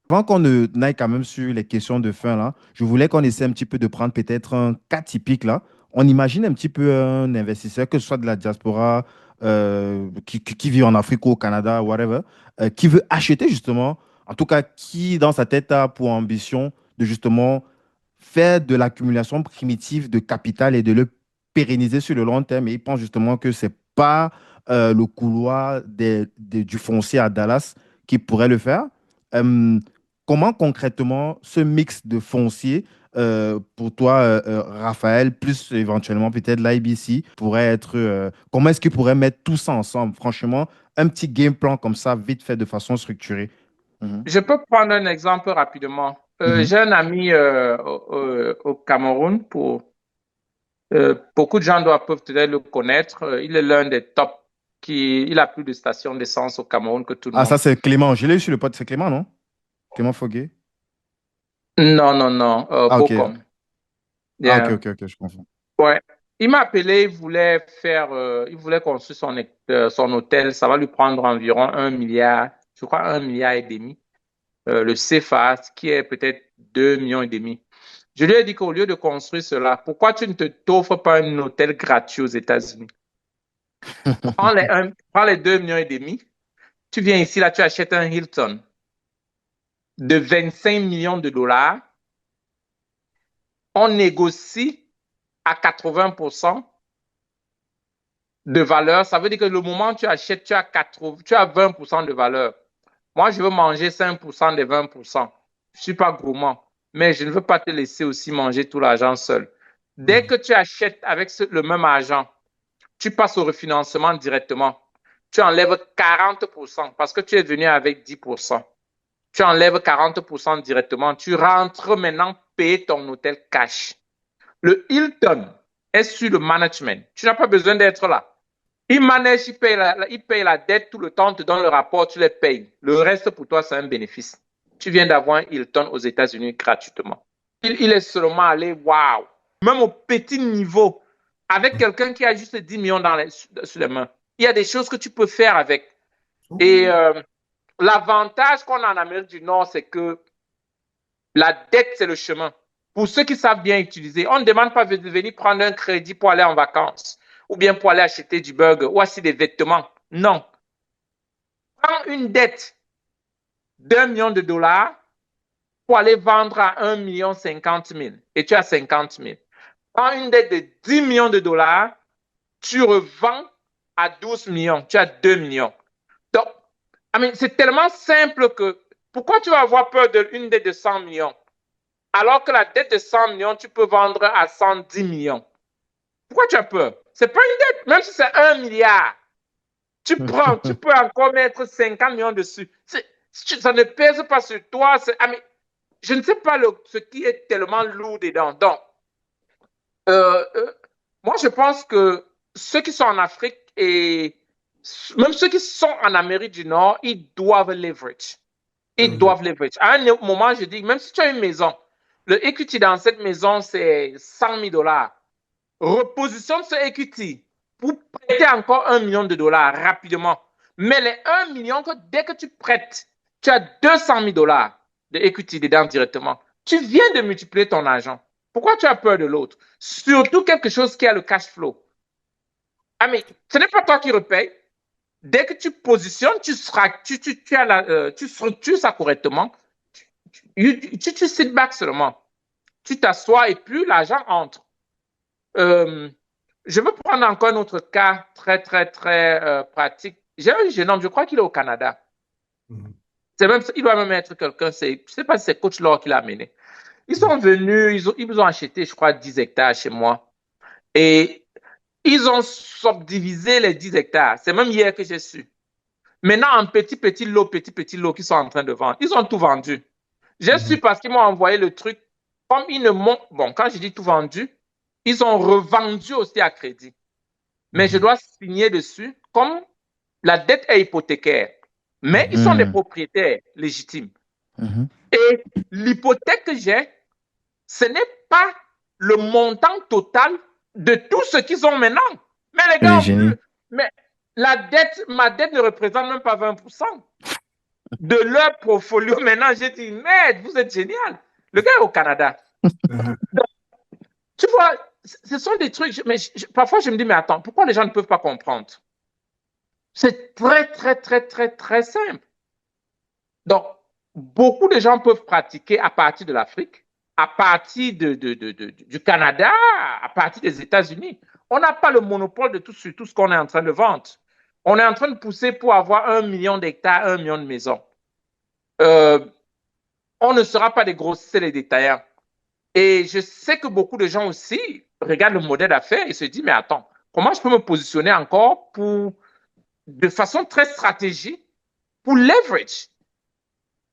Avant qu'on ne n'aille quand même sur les questions de fin, là, je voulais qu'on essaie un petit peu de prendre peut-être un cas typique, là. On imagine un petit peu un investisseur, que ce soit de la diaspora, qui vit en Afrique ou au Canada, whatever, qui veut acheter justement, en tout cas, qui dans sa tête a pour ambition de justement faire de l'accumulation primitive de capital et de le pérenniser sur le long terme. Et il pense justement que ce n'est pas le couloir du foncier à Dallas qui pourrait le faire. Euh, Comment concrètement ce mix de foncier pour toi, Raphaël, plus éventuellement peut-être l'IBC, pourrait être. Comment est-ce qu'il pourrait mettre tout ça ensemble? Franchement, un petit game plan comme ça, vite fait, de façon structurée. Mhm. Je peux prendre un exemple rapidement. Mhm. J'ai un ami au Cameroun. Beaucoup de gens peuvent peut-être le connaître. Il est l'un des top. Il a plus de stations d'essence au Cameroun que tout le Ah, monde. ça, c'est Clément. Je l'ai eu sur le pod, c'est Clément, non? Clément Foguet. Non, non, non. Ah, ok. Bocom. Ah, ok, Yeah. ok, ok, je confonds. Ouais. Il m'a appelé. Il voulait construire son hôtel. Ça va lui prendre environ 1 milliard. Je crois 1,5 milliard. Le CFA, qui est peut-être 2,5 millions. Je lui ai dit qu'au lieu de construire cela, pourquoi tu ne t'offres pas un hôtel gratuit aux États-Unis? Prends les 2,5 millions. Tu viens ici, là, tu achètes un Hilton de 25 millions de dollars. On négocie à 80% de valeur. Ça veut dire que le moment où tu achètes, tu as 20% de valeur. Moi, je veux manger 5% des 20%. Je ne suis pas gourmand, mais je ne veux pas te laisser aussi manger tout l'argent seul. Dès que tu achètes avec le même argent, tu passes au refinancement directement. Tu enlèves 40% parce que tu es venu avec 10%. Tu enlèves 40% directement. Tu rentres maintenant payer ton hôtel cash. Le Hilton est sur le management. Tu n'as pas besoin d'être là. Il manage, il paye la dette tout le temps, te donne le rapport, tu les payes. Le reste pour toi, c'est un bénéfice. Tu viens d'avoir un Hilton aux États-Unis gratuitement. Il est seulement allé, waouh, même au petit niveau, avec quelqu'un qui a juste 10 millions sur les mains. Il y a des choses que tu peux faire avec. Et l'avantage qu'on a en Amérique du Nord, c'est que la dette, c'est le chemin. Pour ceux qui savent bien utiliser, on ne demande pas de venir prendre un crédit pour aller en vacances ou bien pour aller acheter du burger ou acheter des vêtements. Non. Prends une dette d'1 million de dollars pour aller vendre à 1,05 million et tu as 50 000. Prends une dette de 10 millions de dollars, tu revends à 12 millions, tu as 2 millions. Donc, c'est tellement simple que pourquoi tu vas avoir peur d'une dette de 100 millions alors que la dette de 100 millions, tu peux vendre à 110 millions? Pourquoi tu as peur? C'est pas une dette, même si c'est 1 milliard. Tu prends, tu peux encore mettre 50 millions dessus. Ça ne pèse pas sur toi. Je ne sais pas ce qui est tellement lourd dedans. Donc, euh, euh, moi, je pense que ceux qui sont en Afrique et même ceux qui sont en Amérique du Nord, ils doivent leverage. Ils doivent leverage. À un moment, je dis, même si tu as une maison, le equity dans cette maison, c'est 100 000 dollars. repositionne ce equity pour prêter encore 1 million de dollars rapidement. Mais les 1 million, dès que tu prêtes, tu as 200 000 dollars de equity dedans directement. Tu viens de multiplier ton argent. Pourquoi tu as peur de l'autre? Surtout quelque chose qui a le cash flow. Ah, mais ce n'est pas toi qui repaye. Dès que tu positionnes, tu structures ça correctement. Tu sit back seulement. Tu t'assois et puis l'argent entre. Je veux prendre encore un autre cas très, très, très pratique. J'ai un jeune homme, je crois qu'il est au Canada. Il doit même être quelqu'un, je ne sais pas si c'est Coach Law qui l'a amené. Ils sont venus, ils nous ont acheté, je crois, 10 hectares chez moi. Et ils ont subdivisé les 10 hectares. C'est même hier que j'ai su. Maintenant, en petit lot qu'ils sont en train de vendre. Ils ont tout vendu. J'ai su parce qu'ils m'ont envoyé le truc. Comme ils ne m'ont... Bon, quand je dis tout vendu, ils ont revendu aussi à crédit. Mais je dois signer dessus comme la dette est hypothécaire. Mais ils sont des propriétaires légitimes. Et l'hypothèque que j'ai, ce n'est pas le montant total de tout ce qu'ils ont maintenant. Mais les gars, mais ma dette ne représente même pas 20% de leur portfolio. Maintenant, j'ai dit, merde, vous êtes génial. Le gars est au Canada. Donc, tu vois, ce sont des trucs, mais parfois je me dis, mais attends, pourquoi les gens ne peuvent pas comprendre? C'est très, très, très, très, très simple. Donc, beaucoup de gens peuvent pratiquer à partir de l'Afrique, à partir du Canada, à partir des États-Unis. On n'a pas le monopole de tout ce qu'on est en train de vendre. On est en train de pousser pour avoir 1 million d'hectares, 1 million de maisons. On ne sera pas des grossistes et des détaillants. Et je sais que beaucoup de gens aussi regardent le modèle d'affaires et se disent, mais attends, comment je peux me positionner encore de façon très stratégique pour leverage?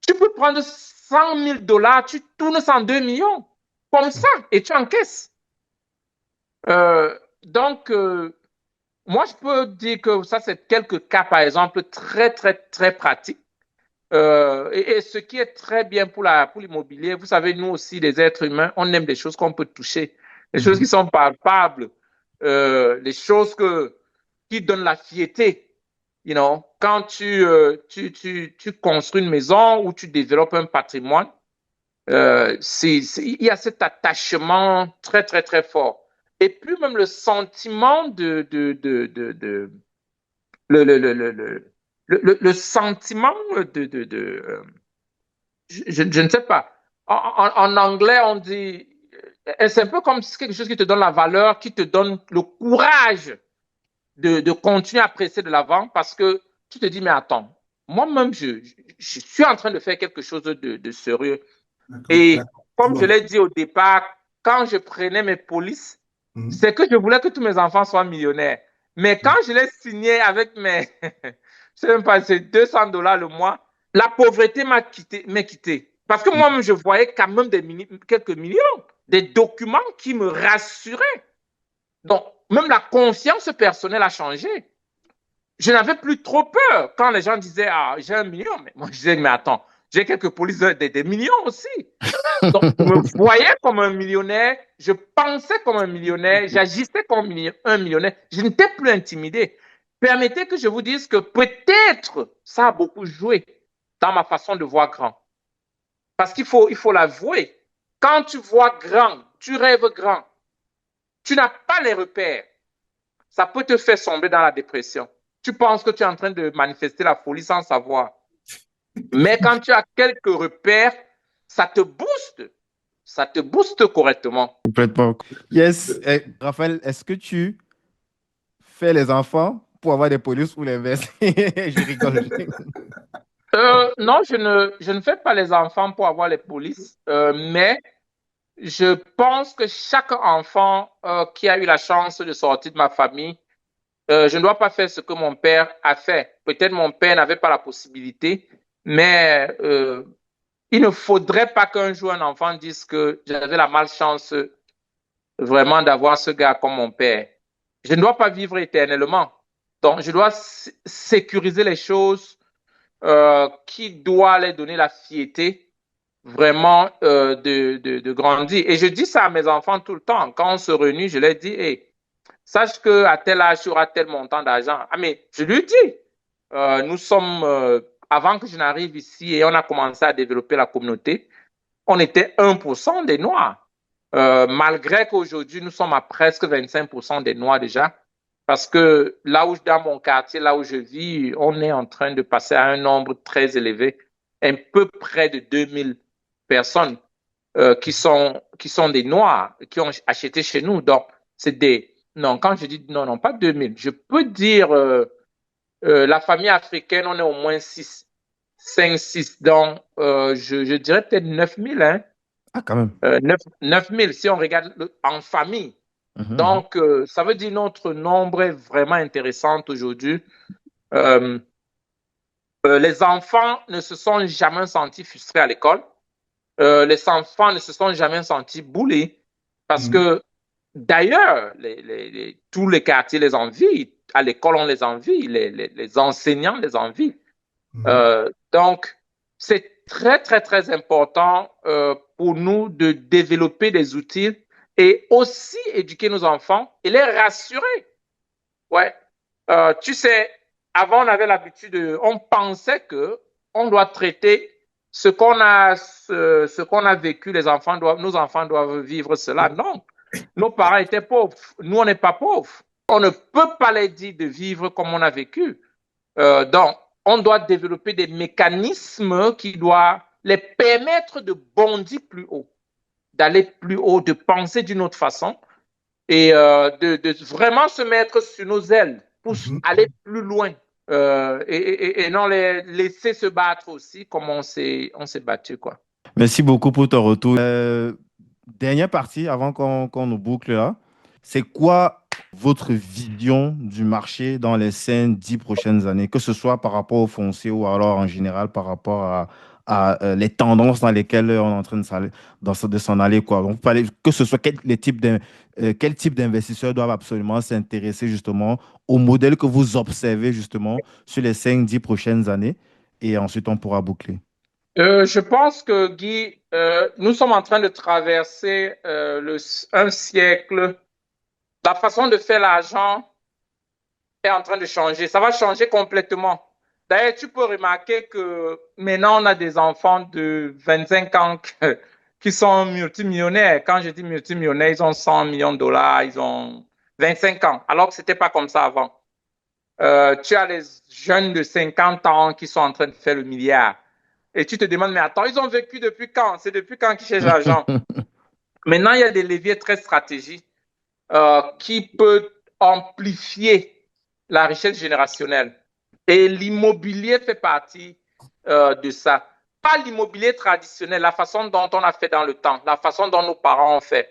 Tu peux prendre 100 000 dollars, tu tournes ça en 2 millions, comme ça, et tu encaisses. Donc, moi, je peux dire que ça, c'est quelques cas, par exemple, très, très, très pratiques. Et ce qui est très bien pour l'immobilier, vous savez, nous aussi, les êtres humains, on aime des choses qu'on peut toucher, des choses qui sont palpables, les choses qui donnent la fierté. You know, quand tu construis une maison ou tu développes un patrimoine, il y a cet attachement très, très, très fort. Et puis même le sentiment le sentiment je ne sais pas. En anglais, on dit, c'est un peu comme quelque chose qui te donne la valeur, qui te donne le courage de continuer à presser de l'avant parce que tu te dis, mais attends, moi-même, je suis en train de faire quelque chose de sérieux. Et comme je l'ai dit au départ, quand je prenais mes polices, c'est que je voulais que tous mes enfants soient millionnaires. Mais quand je l'ai signé avec mes, je sais même pas, c'est 200 dollars le mois, la pauvreté m'a quitté. Parce que moi-même, je voyais quand même quelques millions, des documents qui me rassuraient. Donc, même la confiance personnelle a changé. Je n'avais plus trop peur quand les gens disaient, ah, j'ai 1 million. Mais moi, je disais, mais attends, j'ai quelques polices des millions aussi. Donc, je me voyais comme un millionnaire, je pensais comme un millionnaire, j'agissais comme un millionnaire. Je n'étais plus intimidé. Permettez que je vous dise que peut-être ça a beaucoup joué dans ma façon de voir grand. Parce qu'il faut l'avouer. Quand tu vois grand, tu rêves grand, tu n'as pas les repères. Ça peut te faire sombrer dans la dépression. Tu penses que tu es en train de manifester la folie sans savoir. Mais quand tu as quelques repères, ça te booste. Ça te booste correctement. Complètement. Yes. Raphaël, est-ce que tu fais les enfants pour avoir des polices ou l'inverse? Je rigole. Non, je ne fais pas les enfants pour avoir les polices, mais je pense que chaque enfant qui a eu la chance de sortir de ma famille, je ne dois pas faire ce que mon père a fait. Peut-être mon père n'avait pas la possibilité, mais il ne faudrait pas qu'un jour un enfant dise que j'avais la malchance vraiment d'avoir ce gars comme mon père. Je ne dois pas vivre éternellement. Donc, je dois sécuriser les choses qui doivent leur donner la fierté vraiment de grandir. Et je dis ça à mes enfants tout le temps. Quand on se réunit, je leur dis, hey, sache qu'à tel âge, tu auras tel montant d'argent. Ah, mais je lui dis, nous sommes, avant que je n'arrive ici et on a commencé à développer la communauté, on était 1% des Noirs. Malgré qu'aujourd'hui, nous sommes à presque 25% des Noirs déjà. Parce que là où, dans mon quartier, là où je vis, on est en train de passer à un nombre très élevé, un peu près de 2000 personnes qui sont des Noirs, qui ont acheté chez nous. Donc, c'est des... Non, quand je dis non, non, pas 2000, je peux dire la famille africaine, on est au moins 6, 5, 6. Donc, je dirais peut-être 9000, hein. Ah, quand même. 9 000 si on regarde en famille. Mhm. Donc, ça veut dire notre nombre est vraiment intéressant aujourd'hui. Euh, les enfants ne se sont jamais sentis frustrés à l'école. Les enfants ne se sont jamais sentis boulés. Parce Mhm. que d'ailleurs, tous les quartiers les envient. À l'école, on les envie. Les enseignants les envient. Mhm. Donc, c'est très, très, très important pour nous de développer des outils et aussi éduquer nos enfants et les rassurer. Ouais. Tu sais, avant, on avait l'habitude on pensait que on doit traiter ce qu'on a vécu, nos enfants doivent vivre cela. Non. Nos parents étaient pauvres. Nous, on n'est pas pauvres. On ne peut pas les dire de vivre comme on a vécu. Donc, on doit développer des mécanismes qui doivent les permettre de bondir plus haut, d'aller plus haut, de penser d'une autre façon et de vraiment se mettre sur nos ailes pour Mhm. aller plus loin et non les laisser se battre aussi comme on s'est battu, quoi. Merci beaucoup pour ton retour. Dernière partie avant qu'on nous boucle là. C'est quoi votre vision du marché dans les 5, 10 prochaines années, que ce soit par rapport au foncier ou alors en général par rapport à les tendances dans lesquelles on est en train de s'en aller, quoi. Donc, que ce soit quel type d'investisseurs doivent absolument s'intéresser justement au modèle que vous observez justement sur les 5, 10 prochaines années. Et ensuite, on pourra boucler. Je pense que Guy, nous sommes en train de traverser un siècle. La façon de faire l'argent est en train de changer. Ça va changer complètement. D'ailleurs, tu peux remarquer que maintenant, on a des enfants de 25 ans qui sont multimillionnaires. Quand je dis multimillionnaires, ils ont 100 millions de dollars, ils ont 25 ans, alors que ce n'était pas comme ça avant. Tu as les jeunes de 50 ans qui sont en train de faire le milliard. Et tu te demandes, mais attends, ils ont vécu depuis quand? C'est depuis quand qu'ils cherchent l'argent? Maintenant, il y a des leviers très stratégiques qui peuvent amplifier la richesse générationnelle. Et l'immobilier fait partie de ça. Pas l'immobilier traditionnel, la façon dont on a fait dans le temps, la façon dont nos parents ont fait.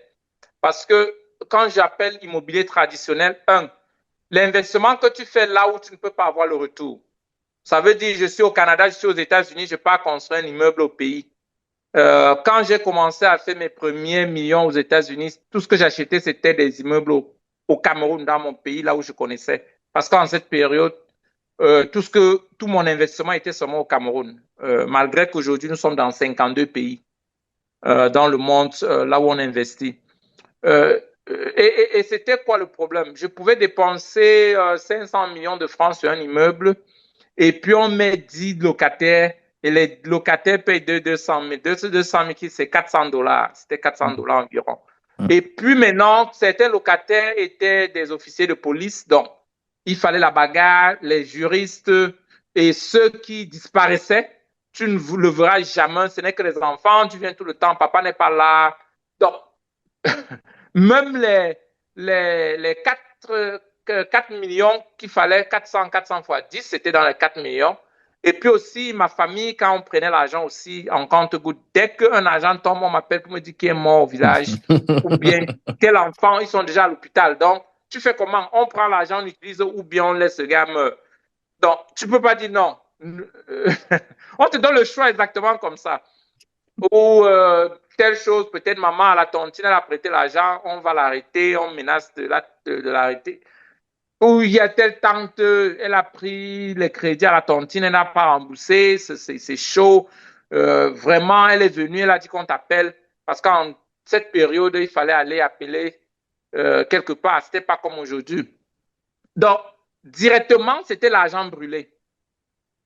Parce que quand j'appelle immobilier traditionnel, l'investissement que tu fais là où tu ne peux pas avoir le retour. Ça veut dire, je suis au Canada, je suis aux États-Unis, je pars construire un immeuble au pays. Quand j'ai commencé à faire mes premiers millions aux États-Unis, tout ce que j'achetais, c'était des immeubles au Cameroun, dans mon pays, là où je connaissais. Parce qu'en cette période, tout mon investissement était seulement au Cameroun. Malgré qu'aujourd'hui, nous sommes dans 52 pays dans le monde, là où on investit. Euh, et c'était quoi le problème? Je pouvais dépenser 500 millions de francs sur un immeuble et puis on met 10 locataires et les locataires payent 200 000. 200 000, c'est 400 dollars. C'était 400 dollars environ. Et puis maintenant, certains locataires étaient des officiers de police, donc il fallait la bagarre, les juristes et ceux qui disparaissaient. Tu ne le verras jamais, ce n'est que les enfants, tu viens tout le temps, papa n'est pas là. Donc, même les 4 millions qu'il fallait, 400 fois 10, c'était dans les 4 millions. Et puis aussi, ma famille, quand on prenait l'argent aussi en compte-goutte, dès qu'un agent tombe, on m'appelle pour me dire qu'il est mort au village, ou bien quel enfant, ils sont déjà à l'hôpital. Donc, tu fais comment? On prend l'argent, on utilise, ou bien on laisse le gars meurtre. Donc, tu ne peux pas dire non. On te donne le choix exactement comme ça. Ou telle chose, peut-être maman à la tontine, elle a prêté l'argent, on va l'arrêter, on menace de l'arrêter. Ou il y a telle tante, elle a pris les crédits à la tontine, elle n'a pas remboursé, c'est chaud. Vraiment, elle est venue, elle a dit qu'on t'appelle parce qu'en cette période, il fallait aller appeler quelque part. C'était pas comme aujourd'hui. Donc, directement, c'était l'argent brûlé.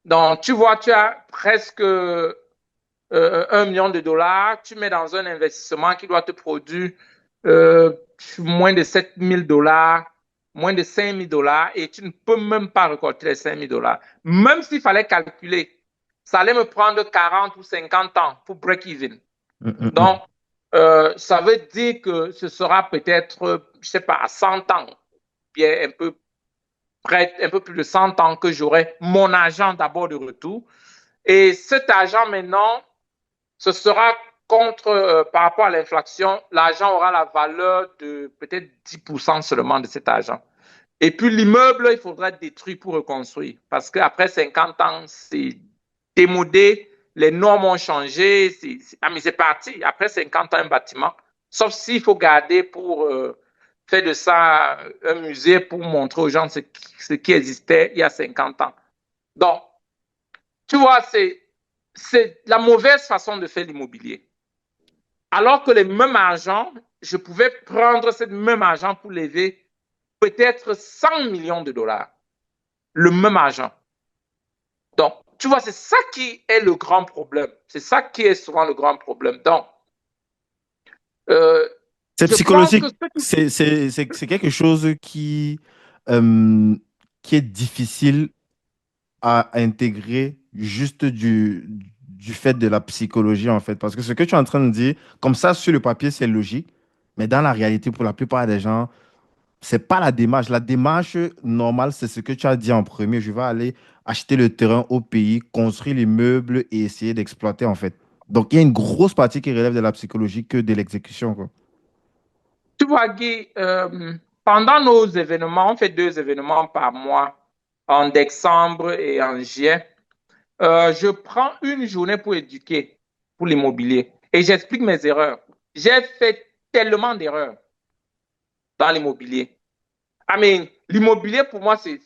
Donc, tu vois, tu as presque 1 million de dollars, tu mets dans un investissement qui doit te produire euh, moins de 7 000 dollars, moins de 5 000 dollars, et tu ne peux même pas récolter les 5 000 dollars. Même s'il fallait calculer, ça allait me prendre 40 ou 50 ans pour break-even. Donc, ça veut dire que ce sera peut-être, je ne sais pas, à 100 ans, bien un peu plus de 100 ans que j'aurai mon argent d'abord de retour. Et cet argent maintenant, ce sera par rapport à l'inflation, l'argent aura la valeur de peut-être 10% seulement de cet argent. Et puis l'immeuble, il faudra détruire pour reconstruire. Parce qu'après 50 ans, c'est démodé, les normes ont changé. Mais c'est parti. Après 50 ans, un bâtiment. Sauf s'il faut garder pour faire de ça un musée pour montrer aux gens ce qui existait il y a 50 ans. Donc, tu vois, c'est la mauvaise façon de faire l'immobilier. Alors que le même argent, je pouvais prendre ce même argent pour lever peut-être 100 millions de dollars. Le même argent. Donc, tu vois, c'est ça qui est le grand problème. C'est ça qui est souvent le grand problème. Donc, C'est je pense que psychologique. C'est quelque chose qui est difficile à intégrer juste du fait de la psychologie, en fait. Parce que ce que tu es en train de dire, comme ça, sur le papier, c'est logique. Mais dans la réalité, pour la plupart des gens, c'est pas la démarche. La démarche normale, c'est ce que tu as dit en premier. Je vais aller acheter le terrain au pays, construire les meubles et essayer d'exploiter, en fait. Donc, il y a une grosse partie qui relève de la psychologie que de l'exécution, quoi. tu vois, Guy, pendant nos événements, on fait 2 événements par mois, en décembre et en juillet. Je prends une journée pour éduquer pour l'immobilier et j'explique mes erreurs. J'ai fait tellement d'erreurs dans l'immobilier. L'immobilier pour moi, tu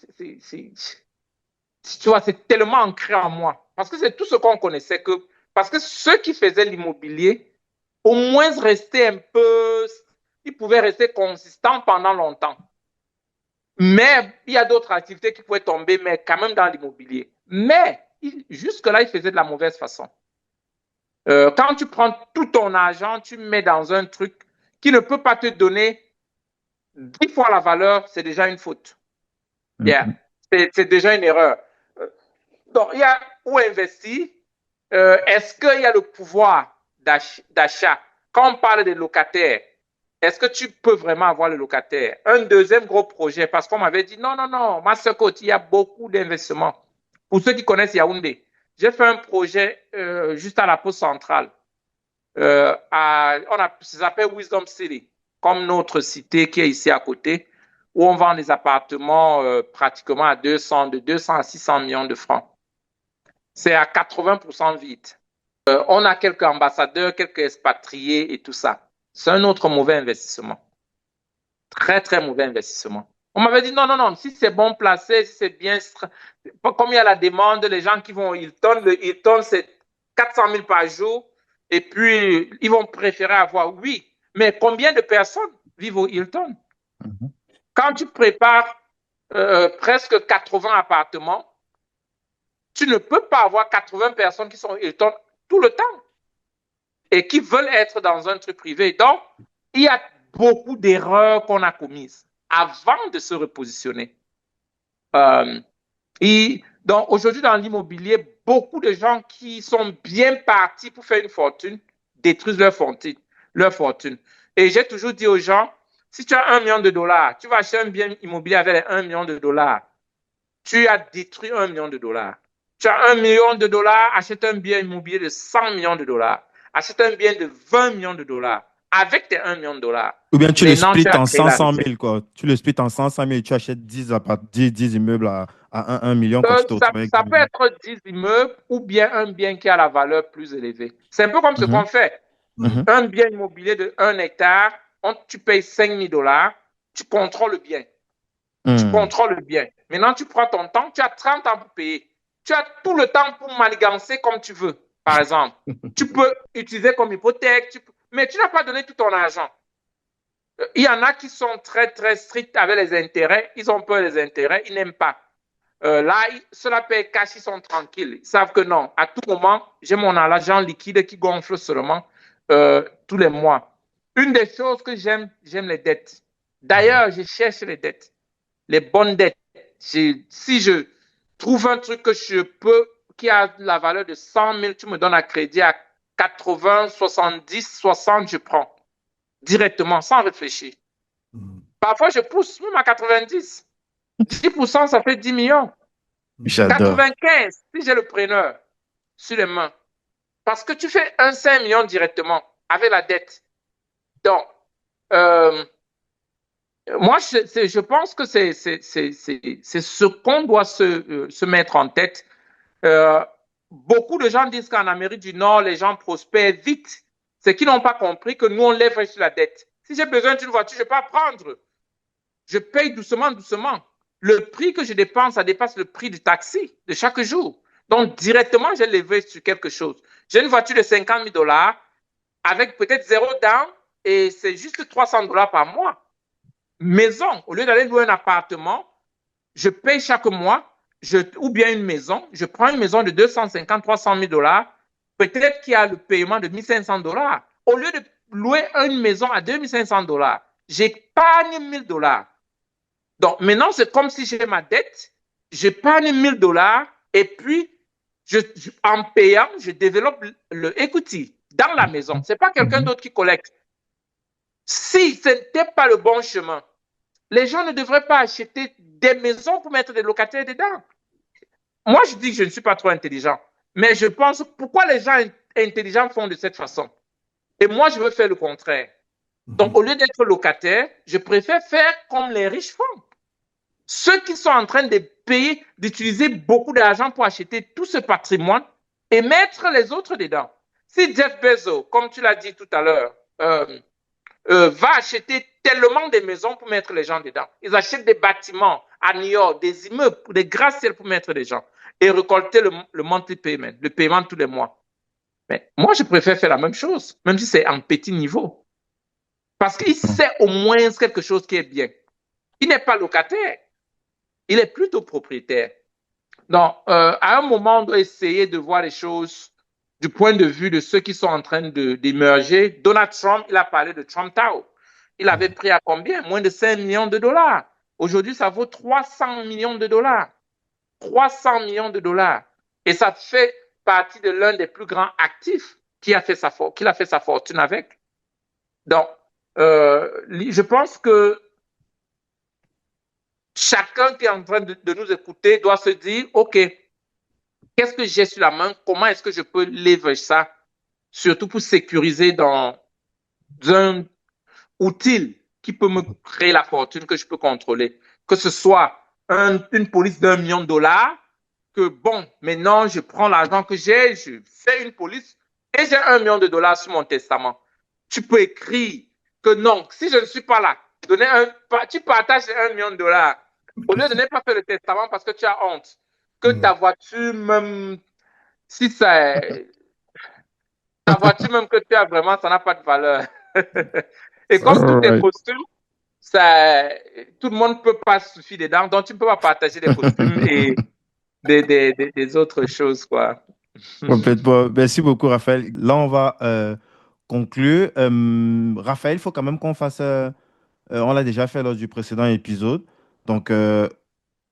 vois, c'est tellement ancré en moi parce que c'est tout ce qu'on connaissait parce que ceux qui faisaient l'immobilier, au moins restaient un peu, ils pouvaient rester consistants pendant longtemps. Mais il y a d'autres activités qui pouvaient tomber, mais quand même dans l'immobilier. Mais jusque-là, ils faisaient de la mauvaise façon. Quand tu prends tout ton argent, tu mets dans un truc qui ne peut pas te donner 10 fois la valeur, c'est déjà une faute. Yeah. Mhm. C'est déjà une erreur. Donc, il y a où investir. Est-ce qu'il y a le pouvoir d'achat? Quand on parle des locataires, est-ce que tu peux vraiment avoir le locataire? Un deuxième gros projet, parce qu'on m'avait dit non, non, non, Mastercode, il y a beaucoup d'investissements. Pour ceux qui connaissent Yaoundé, j'ai fait un projet juste à la poste centrale. Ça s'appelle Wisdom City, comme notre cité qui est ici à côté, où on vend des appartements pratiquement à de 200 à 600 millions de francs. C'est à 80% vide. On a quelques ambassadeurs, quelques expatriés et tout ça. C'est un autre mauvais investissement. Très, très mauvais investissement. On m'avait dit non, non, non, si c'est bon placé, si c'est bien, comme il y a la demande, les gens qui vont au Hilton, le Hilton, c'est 400 000 par jour, et puis ils vont préférer avoir, oui, mais combien de personnes vivent au Hilton? Mhm. Quand tu prépares presque 80 appartements, tu ne peux pas avoir 80 personnes qui sont au Hilton tout le temps et qui veulent être dans un truc privé. Donc, il y a beaucoup d'erreurs qu'on a commises avant de se repositionner. Euh, donc, aujourd'hui, dans l'immobilier, beaucoup de gens qui sont bien partis pour faire une fortune détruisent leur fortune. Et j'ai toujours dit aux gens, si tu as 1 million de dollars, tu vas acheter un bien immobilier avec 1 million de dollars, tu as détruit 1 million de dollars. Tu as 1 million de dollars, achète un bien immobilier de 100 millions de dollars. Achète un bien de 20 millions de dollars avec tes 1 million de dollars. Ou bien tu le Maintenant, splits tu as en créé 100, la 100 richesse. 000, quoi. Tu le splits en 100, 100 000 et tu achètes 10 immeubles à 1 million, quoi. Tu te retrouves avec 10 Ça peut millions. être 10 immeubles ou bien un bien qui a la valeur plus élevée. C'est un peu comme ce qu'on Mhm, fait. mhm, Un bien immobilier de 1 hectare, tu payes 5 000 dollars, tu contrôles le bien. Tu mhm. contrôles le bien. Maintenant, tu prends ton temps, tu as 30 ans pour payer. Tu as tout le temps pour manigancer comme tu veux. par exemple. Tu peux utiliser comme hypothèque, mais tu n'as pas donné tout ton argent. Il y en a qui sont très, très stricts avec les intérêts. Ils ont peur des intérêts. Ils n'aiment pas. Là, ceux-là payent cash, ils sont tranquilles. Ils savent que non, à tout moment, j'ai mon argent liquide qui gonfle seulement tous les mois. Une des choses que j'aime les dettes. D'ailleurs, je cherche les dettes, les bonnes dettes. Si je trouve un truc que je peux, qui a la valeur de 100 000, tu me donnes un crédit à 80, 70, 60, je prends directement, sans réfléchir. Parfois, je pousse même à 90. 10%, ça fait 10 millions. J'adore. 95, si j'ai le preneur sur les mains. Parce que tu fais un 5 millions directement avec la dette. Donc, moi, je pense que c'est ce qu'on doit se mettre en tête. Beaucoup de gens disent qu'en Amérique du Nord, les gens prospèrent vite. C'est qu'ils n'ont pas compris que nous, on lève sur la dette. Si j'ai besoin d'une voiture, je peux pas prendre. Je paye doucement, doucement. Le prix que je dépense, ça dépasse le prix du taxi de chaque jour. Donc, directement, j'ai levé sur quelque chose. J'ai une voiture de 50 000 dollars avec peut-être zéro down et c'est juste 300 dollars par mois. Maison, au lieu d'aller louer un appartement, je paye chaque mois, ou bien une maison, je prends une maison de 250, 300 000 dollars, peut-être qu'il y a le paiement de 1500 dollars. Au lieu de louer une maison à 2500 dollars, j'épargne 1000 dollars. Donc maintenant, c'est comme si j'ai ma dette, j'épargne 1000 dollars et puis, en payant, je développe le equity dans la maison. Ce n'est pas quelqu'un d'autre qui collecte. Si ce n'était pas le bon chemin, les gens ne devraient pas acheter des maisons pour mettre des locataires dedans. Moi, je dis que je ne suis pas trop intelligent, mais je pense pourquoi les gens intelligents font de cette façon. Et moi, je veux faire le contraire. Donc, au lieu d'être locataire, je préfère faire comme les riches font. Ceux qui sont en train de payer, d'utiliser beaucoup d'argent pour acheter tout ce patrimoine et mettre les autres dedans. Si Jeff Bezos, comme tu l'as dit tout à l'heure, va acheter tellement de maisons pour mettre les gens dedans. Ils achètent des bâtiments à New York, des immeubles, des gratte-ciels pour mettre les gens et récolter le monthly payment, le paiement tous les mois. Mais moi, je préfère faire la même chose, même si c'est en petit niveau. Parce qu'il sait au moins quelque chose qui est bien. Il n'est pas locataire, il est plutôt propriétaire. Donc, à un moment, on doit essayer de voir les choses du point de vue de ceux qui sont en train d'émerger. Donald Trump, il a parlé de Trump Tower. Il avait pris à combien? Moins de 5 millions de dollars. Aujourd'hui, ça vaut 300 millions de dollars. 300 millions de dollars. Et ça fait partie de l'un des plus grands actifs qu'il a fait sa fortune avec. Donc, je pense que chacun qui est en train de nous écouter doit se dire, OK, qu'est-ce que j'ai sur la main? Comment est-ce que je peux leverage ça? Surtout pour sécuriser dans un outil qui peut me créer la fortune que je peux contrôler. Que ce soit une police d'1 million de dollars, que bon, maintenant je prends l'argent que j'ai, je fais une police et j'ai 1 million de dollars sur mon testament. Tu peux écrire que non, si je ne suis pas là, tu partages 1 million de dollars. Au lieu de ne pas faire le testament parce que tu as honte, que ta voiture, même si c'est ta voiture, même que tu as vraiment, ça n'a pas de valeur. Et comme tout est costume, tout le monde ne peut pas suffire dedans, donc tu ne peux pas partager des costumes et des autres choses, quoi. Complètement. Merci beaucoup, Raphaël. Là, on va conclure. Raphaël, il faut quand même qu'on fasse. On l'a déjà fait lors du précédent épisode. Donc,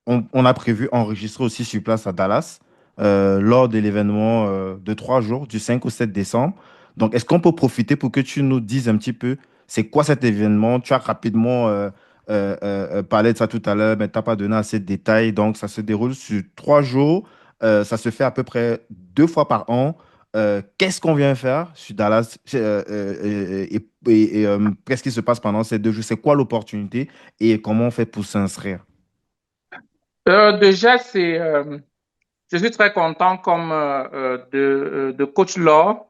on a prévu enregistrer aussi sur place à Dallas lors de l'événement de 3 jours, du 5 au 7 décembre. Donc, est-ce qu'on peut profiter pour que tu nous dises un petit peu c'est quoi cet événement? Tu as rapidement parlé de ça tout à l'heure, mais tu n'as pas donné assez de détails. Donc, ça se déroule sur 3 jours. Ça se fait à peu près 2 fois par an. Qu'est-ce qu'on vient faire sur Dallas et qu'est-ce qui se passe pendant ces 2 jours? C'est quoi l'opportunité et comment on fait pour s'inscrire? Déjà, je suis très content comme de coach Laure.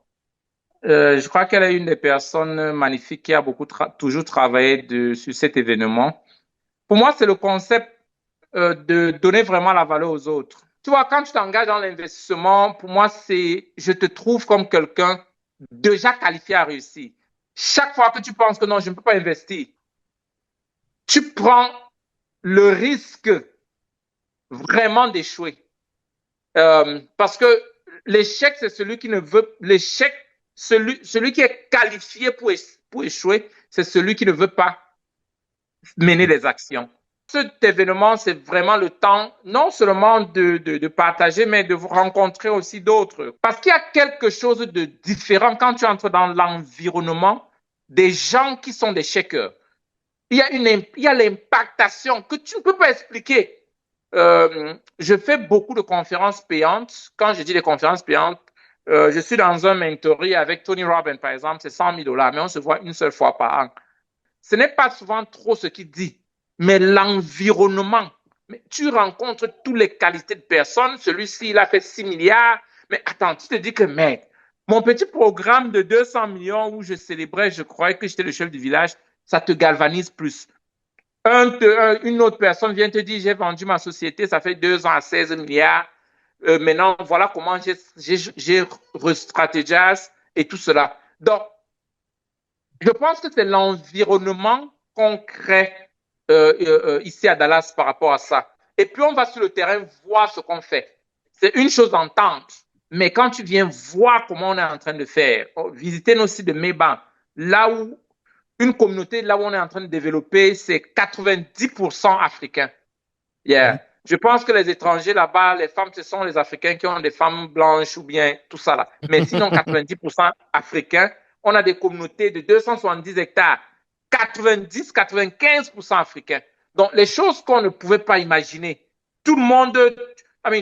Je crois qu'elle est une des personnes magnifiques qui a toujours travaillé sur cet événement. Pour moi, c'est le concept de donner vraiment la valeur aux autres. Tu vois, quand tu t'engages dans l'investissement, pour moi, je te trouve comme quelqu'un déjà qualifié à réussir. Chaque fois que tu penses que non, je ne peux pas investir, tu prends le risque vraiment d'échouer. Parce que l'échec, c'est celui qui ne veut, l'échec, celui qui est qualifié pour échouer, c'est celui qui ne veut pas mener des actions. Cet événement, c'est vraiment le temps, non seulement de partager, mais de vous rencontrer aussi d'autres. Parce qu'il y a quelque chose de différent quand tu entres dans l'environnement des gens qui sont des shakers. Il y a l'impactation que tu ne peux pas expliquer. Je fais beaucoup de conférences payantes. Quand je dis des conférences payantes, je suis dans un mentoring avec Tony Robbins, par exemple, c'est 100 000 $, mais on se voit une seule fois par an. Ce n'est pas souvent trop ce qu'il dit, mais l'environnement. Mais tu rencontres toutes les qualités de personnes. Celui-ci, il a fait 6 milliards. Mais attends, tu te dis que, mec, mon petit programme de 200 millions où je célébrais, je croyais que j'étais le chef du village, ça te galvanise plus. Une autre personne vient te dire, j'ai vendu ma société, ça fait 2 ans à 16 milliards. Maintenant, voilà comment j'ai restratégié et tout cela. Donc, je pense que c'est l'environnement qu'on crée ici à Dallas par rapport à ça. Et puis, on va sur le terrain voir ce qu'on fait. C'est une chose d'entendre, mais quand tu viens voir comment on est en train de faire, visiter nos sites de Maybank, là où une communauté, là où on est en train de développer, c'est 90% africains. Yeah. Je pense que les étrangers là-bas, les femmes, ce sont les Africains qui ont des femmes blanches ou bien tout ça là. Mais sinon, 90% africains, on a des communautés de 270 hectares, 90-95% africains. Donc, les choses qu'on ne pouvait pas imaginer. Tout le monde,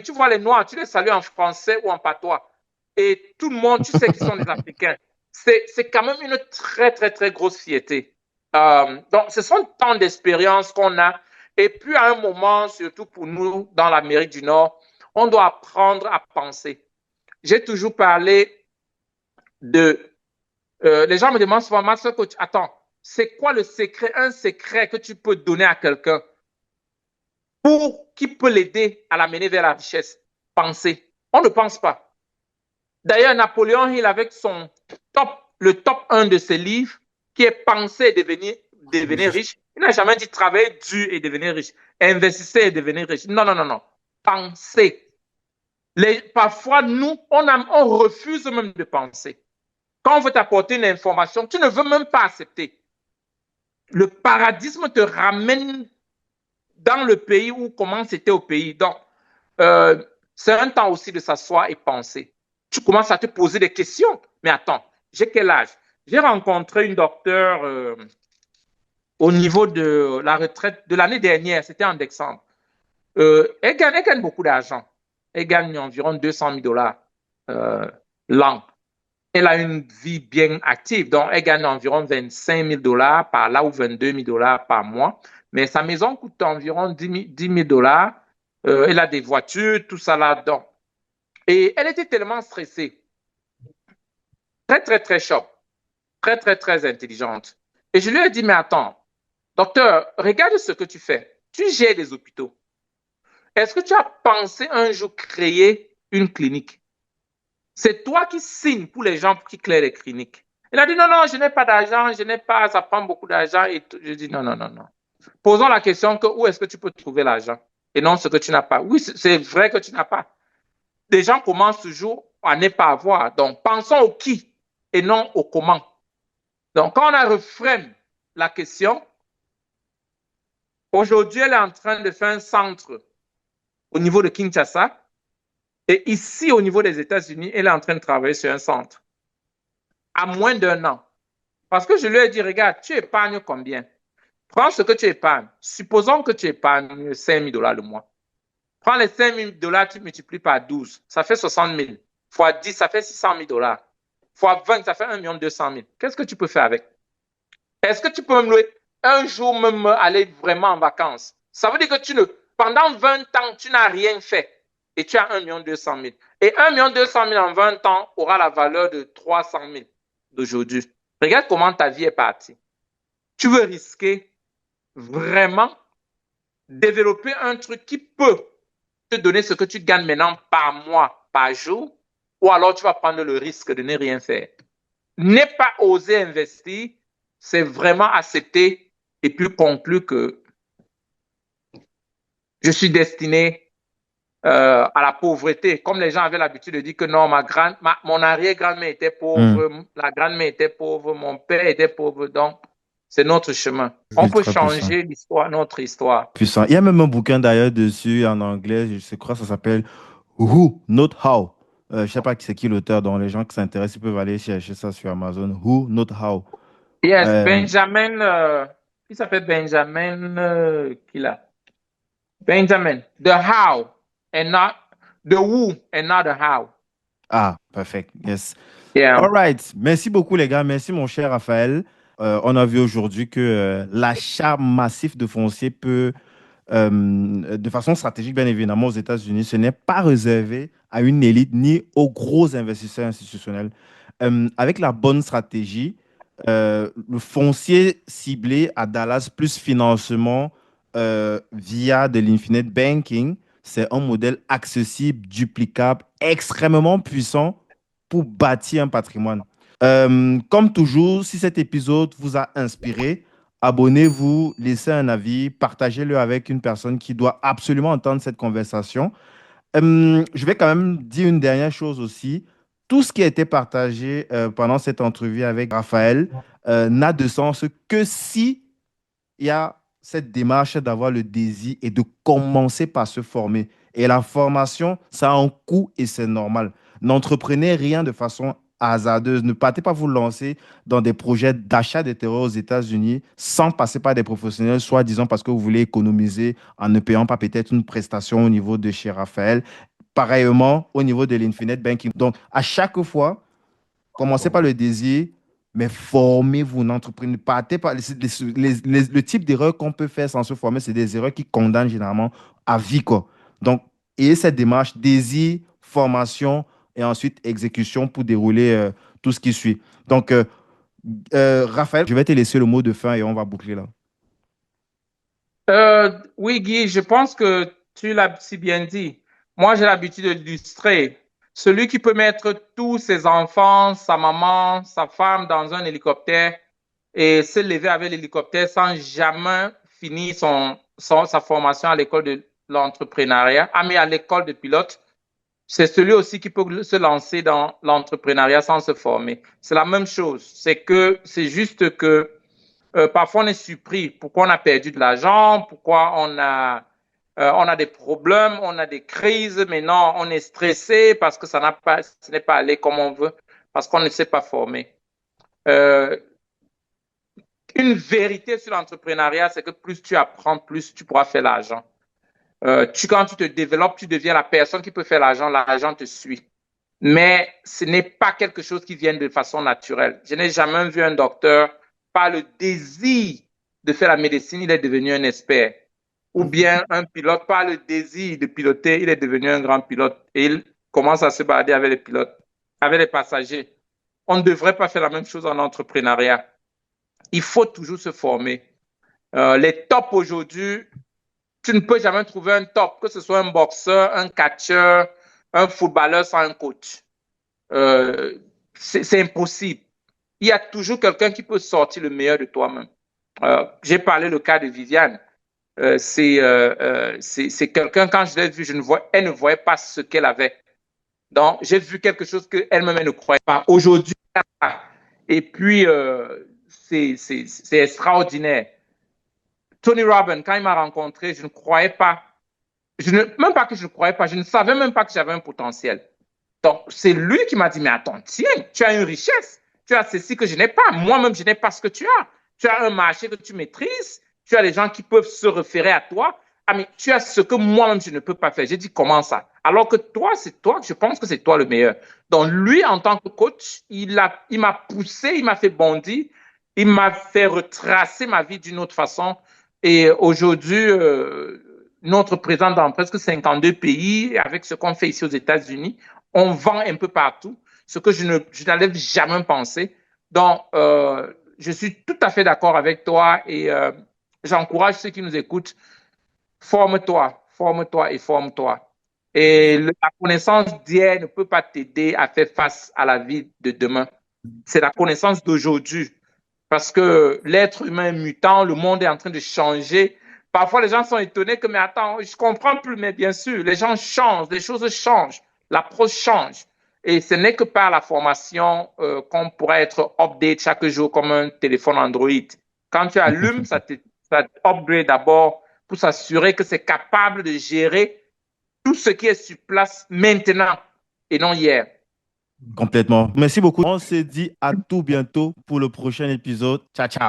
tu vois les Noirs, tu les salues en français ou en patois. Et tout le monde, tu sais qu'ils sont des Africains. C'est quand même une très, très, très grosse fierté. Donc, ce sont tant d'expériences qu'on a. Et puis, à un moment, surtout pour nous, dans l'Amérique du Nord, on doit apprendre à penser. J'ai toujours parlé de... les gens me demandent souvent, Master Coach, attends, c'est quoi le secret, un secret que tu peux donner à quelqu'un qui peut l'aider à l'amener vers la richesse? Penser. On ne pense pas. D'ailleurs, Napoléon Hill, avec le top 1 de ses livres, qui est Penser et devenir riche, il n'a jamais dit travailler dur et devenir riche, investissez et devenir riche. Non, non, non, non. Penser. Parfois, nous, on refuse même de penser. Quand on veut t'apporter une information, tu ne veux même pas accepter. Le paradigme te ramène dans le pays ou comment c'était au pays. Donc, c'est un temps aussi de s'asseoir et penser. Tu commences à te poser des questions. Mais attends, j'ai quel âge? J'ai rencontré une docteure au niveau de la retraite de l'année dernière, c'était en décembre. Elle gagne beaucoup d'argent. Elle gagne environ 200 000 $ l'an. Elle a une vie bien active, donc elle gagne environ 25 000 $ par là ou 22 000 $ par mois. Mais sa maison coûte environ 10 000 $. Elle a des voitures, tout ça là-dedans. Et elle était tellement stressée, très, très, très sharp, très, très, très intelligente. Et je lui ai dit, mais attends, docteur, regarde ce que tu fais. Tu gères des hôpitaux. Est-ce que tu as pensé un jour créer une clinique? C'est toi qui signes pour les gens qui créent les cliniques. Il a dit, non, non, je n'ai pas d'argent, ça prend beaucoup d'argent. Et tout. Je dis, non, non, non, non. Posons la question que où est-ce que tu peux trouver l'argent? Et non ce que tu n'as pas. Oui, c'est vrai que tu n'as pas. Des gens commencent toujours à ne pas avoir. Donc, pensons au qui et non au comment. Donc, quand on a reframe la question, aujourd'hui, elle est en train de faire un centre au niveau de Kinshasa. Et ici, au niveau des États-Unis, elle est en train de travailler sur un centre. À moins d'1 an. Parce que je lui ai dit, regarde, tu épargnes combien? Prends ce que tu épargnes. Supposons que tu épargnes 5 000 $ le mois. Prends les 5 000 $, tu multiplies par 12. Ça fait 60 000. Fois 10, ça fait 600 000 $. Fois 20, ça fait 1 200 000. Qu'est-ce que tu peux faire avec? Est-ce que tu peux même un jour même aller vraiment en vacances? Ça veut dire que pendant 20 ans, tu n'as rien fait. Et tu as 1 200 000. Et 1 200 000 en 20 ans aura la valeur de 300 000 d'aujourd'hui. Regarde comment ta vie est partie. Tu veux risquer vraiment développer un truc qui peut te donner ce que tu gagnes maintenant par mois, par jour, ou alors tu vas prendre le risque de ne rien faire. N'aie pas osé investir, c'est vraiment accepter et puis conclure que je suis destiné à la pauvreté. Comme les gens avaient l'habitude de dire que non, mon arrière-grand-mère était pauvre, la grand-mère était pauvre, mon père était pauvre, donc c'est notre chemin. On peut Ultra puissant. changer l'histoire, notre histoire. Puissant. Il y a même un bouquin d'ailleurs dessus en anglais, je crois que ça s'appelle Who, Not How. Je ne sais pas c'est qui l'auteur, donc les gens qui s'intéressent, ils peuvent aller chercher ça sur Amazon. Who, Not How. Yes, Euh, Benjamin, il s'appelle Benjamin, qui là? Benjamin, the how and not the who and not the how. ah, perfect. Yes. Yeah. All right. Merci beaucoup, les gars. Merci, mon cher Raphaël. On a vu aujourd'hui que l'achat massif de foncier peut, de façon stratégique, bien évidemment, aux États-Unis, ce n'est pas réservé à une élite ni aux gros investisseurs institutionnels. Avec la bonne stratégie, le foncier ciblé à Dallas plus financement via de l'infinite banking, c'est un modèle accessible, duplicable, extrêmement puissant pour bâtir un patrimoine. Comme toujours, si cet épisode vous a inspiré, abonnez-vous, laissez un avis, partagez-le avec une personne qui doit absolument entendre cette conversation. Je vais quand même dire une dernière chose aussi. Tout ce qui a été partagé pendant cette entrevue avec Raphaël n'a de sens que si il y a cette démarche d'avoir le désir et de commencer par se former. Et la formation, ça a un coût et c'est normal. N'entreprenez rien de façon hasardeuse. Ne partez pas vous lancer dans des projets d'achat de terrain aux États-Unis sans passer par des professionnels, soit disant parce que vous voulez économiser en ne payant pas peut-être une prestation au niveau de chez Raphaël. Pareillement, au niveau de l'Infinite Banking. Donc, à chaque fois, commencez par le désir, mais formez-vous, n'entreprenez pas. Le type d'erreur qu'on peut faire sans se former, c'est des erreurs qui condamnent généralement à vie, quoi. Donc, ayez cette démarche, désir, formation et ensuite exécution pour dérouler tout ce qui suit. Donc, Raphaël, je vais te laisser le mot de fin et on va boucler là. Oui, Guy, je pense que tu l'as si bien dit. Moi, j'ai l'habitude de l'illustrer. Celui qui peut mettre tous ses enfants, sa maman, sa femme dans un hélicoptère et se lever avec l'hélicoptère sans jamais finir sa formation à l'école de l'entrepreneuriat, mais à l'école de pilote, c'est celui aussi qui peut se lancer dans l'entrepreneuriat sans se former. C'est la même chose. C'est juste que parfois, on est surpris. Pourquoi on a perdu de l'argent? Pourquoi on a des problèmes? On a des crises. Maintenant, on est stressé parce que ce n'est pas allé comme on veut, parce qu'on ne s'est pas formé. Euh, une vérité sur l'entrepreneuriat, c'est que plus tu apprends, plus tu pourras faire l'argent. Quand tu te développes, tu deviens la personne qui peut faire l'argent te suit. Mais ce n'est pas quelque chose qui vient de façon naturelle. Je n'ai jamais vu un docteur, par le désir de faire la médecine, il est devenu un expert. Ou bien un pilote, par le désir de piloter, il est devenu un grand pilote. Et il commence à se balader avec les pilotes, avec les passagers. On ne devrait pas faire la même chose en entrepreneuriat. Il faut toujours se former. Les tops aujourd'hui, tu ne peux jamais trouver un top, que ce soit un boxeur, un catcheur, un footballeur sans un coach. C'est impossible. Il y a toujours quelqu'un qui peut sortir le meilleur de toi-même. J'ai parlé le cas de Viviane. C'est quelqu'un, quand je l'ai vu, elle ne voyait pas ce qu'elle avait. Donc, j'ai vu quelque chose qu'elle-même ne croyait pas. Aujourd'hui, et puis, c'est extraordinaire. Tony Robbins, quand il m'a rencontré, je ne croyais pas. Même pas que je ne croyais pas, je ne savais même pas que j'avais un potentiel. Donc, c'est lui qui m'a dit, mais attends, tiens, tu as une richesse, tu as ceci que je n'ai pas. Moi-même, je n'ai pas ce que tu as. Tu as un marché que tu maîtrises, tu as des gens qui peuvent se référer à toi. Ah, mais tu as ce que moi-même, je ne peux pas faire. J'ai dit, comment ça? Alors que toi, je pense que c'est toi le meilleur. Donc, lui, en tant que coach, il m'a poussé, il m'a fait bondir, il m'a fait retracer ma vie d'une autre façon. Et aujourd'hui, notre présence dans presque 52 pays, avec ce qu'on fait ici aux États-Unis, on vend un peu partout, ce que je n'avais jamais pensé. Donc, je suis tout à fait d'accord avec toi et j'encourage ceux qui nous écoutent, forme-toi et forme-toi. Et la connaissance d'hier ne peut pas t'aider à faire face à la vie de demain. C'est la connaissance d'aujourd'hui. Parce que l'être humain est mutant, le monde est en train de changer. Parfois, les gens sont étonnés que, mais attends, je comprends plus, mais bien sûr, les gens changent, les choses changent, l'approche change. Et ce n'est que par la formation qu'on pourra être update chaque jour comme un téléphone Android. Quand tu allumes, ça upgrade d'abord pour s'assurer que c'est capable de gérer tout ce qui est sur place maintenant et non hier. Complètement. Merci beaucoup. On se dit à tout bientôt pour le prochain épisode. Ciao, ciao.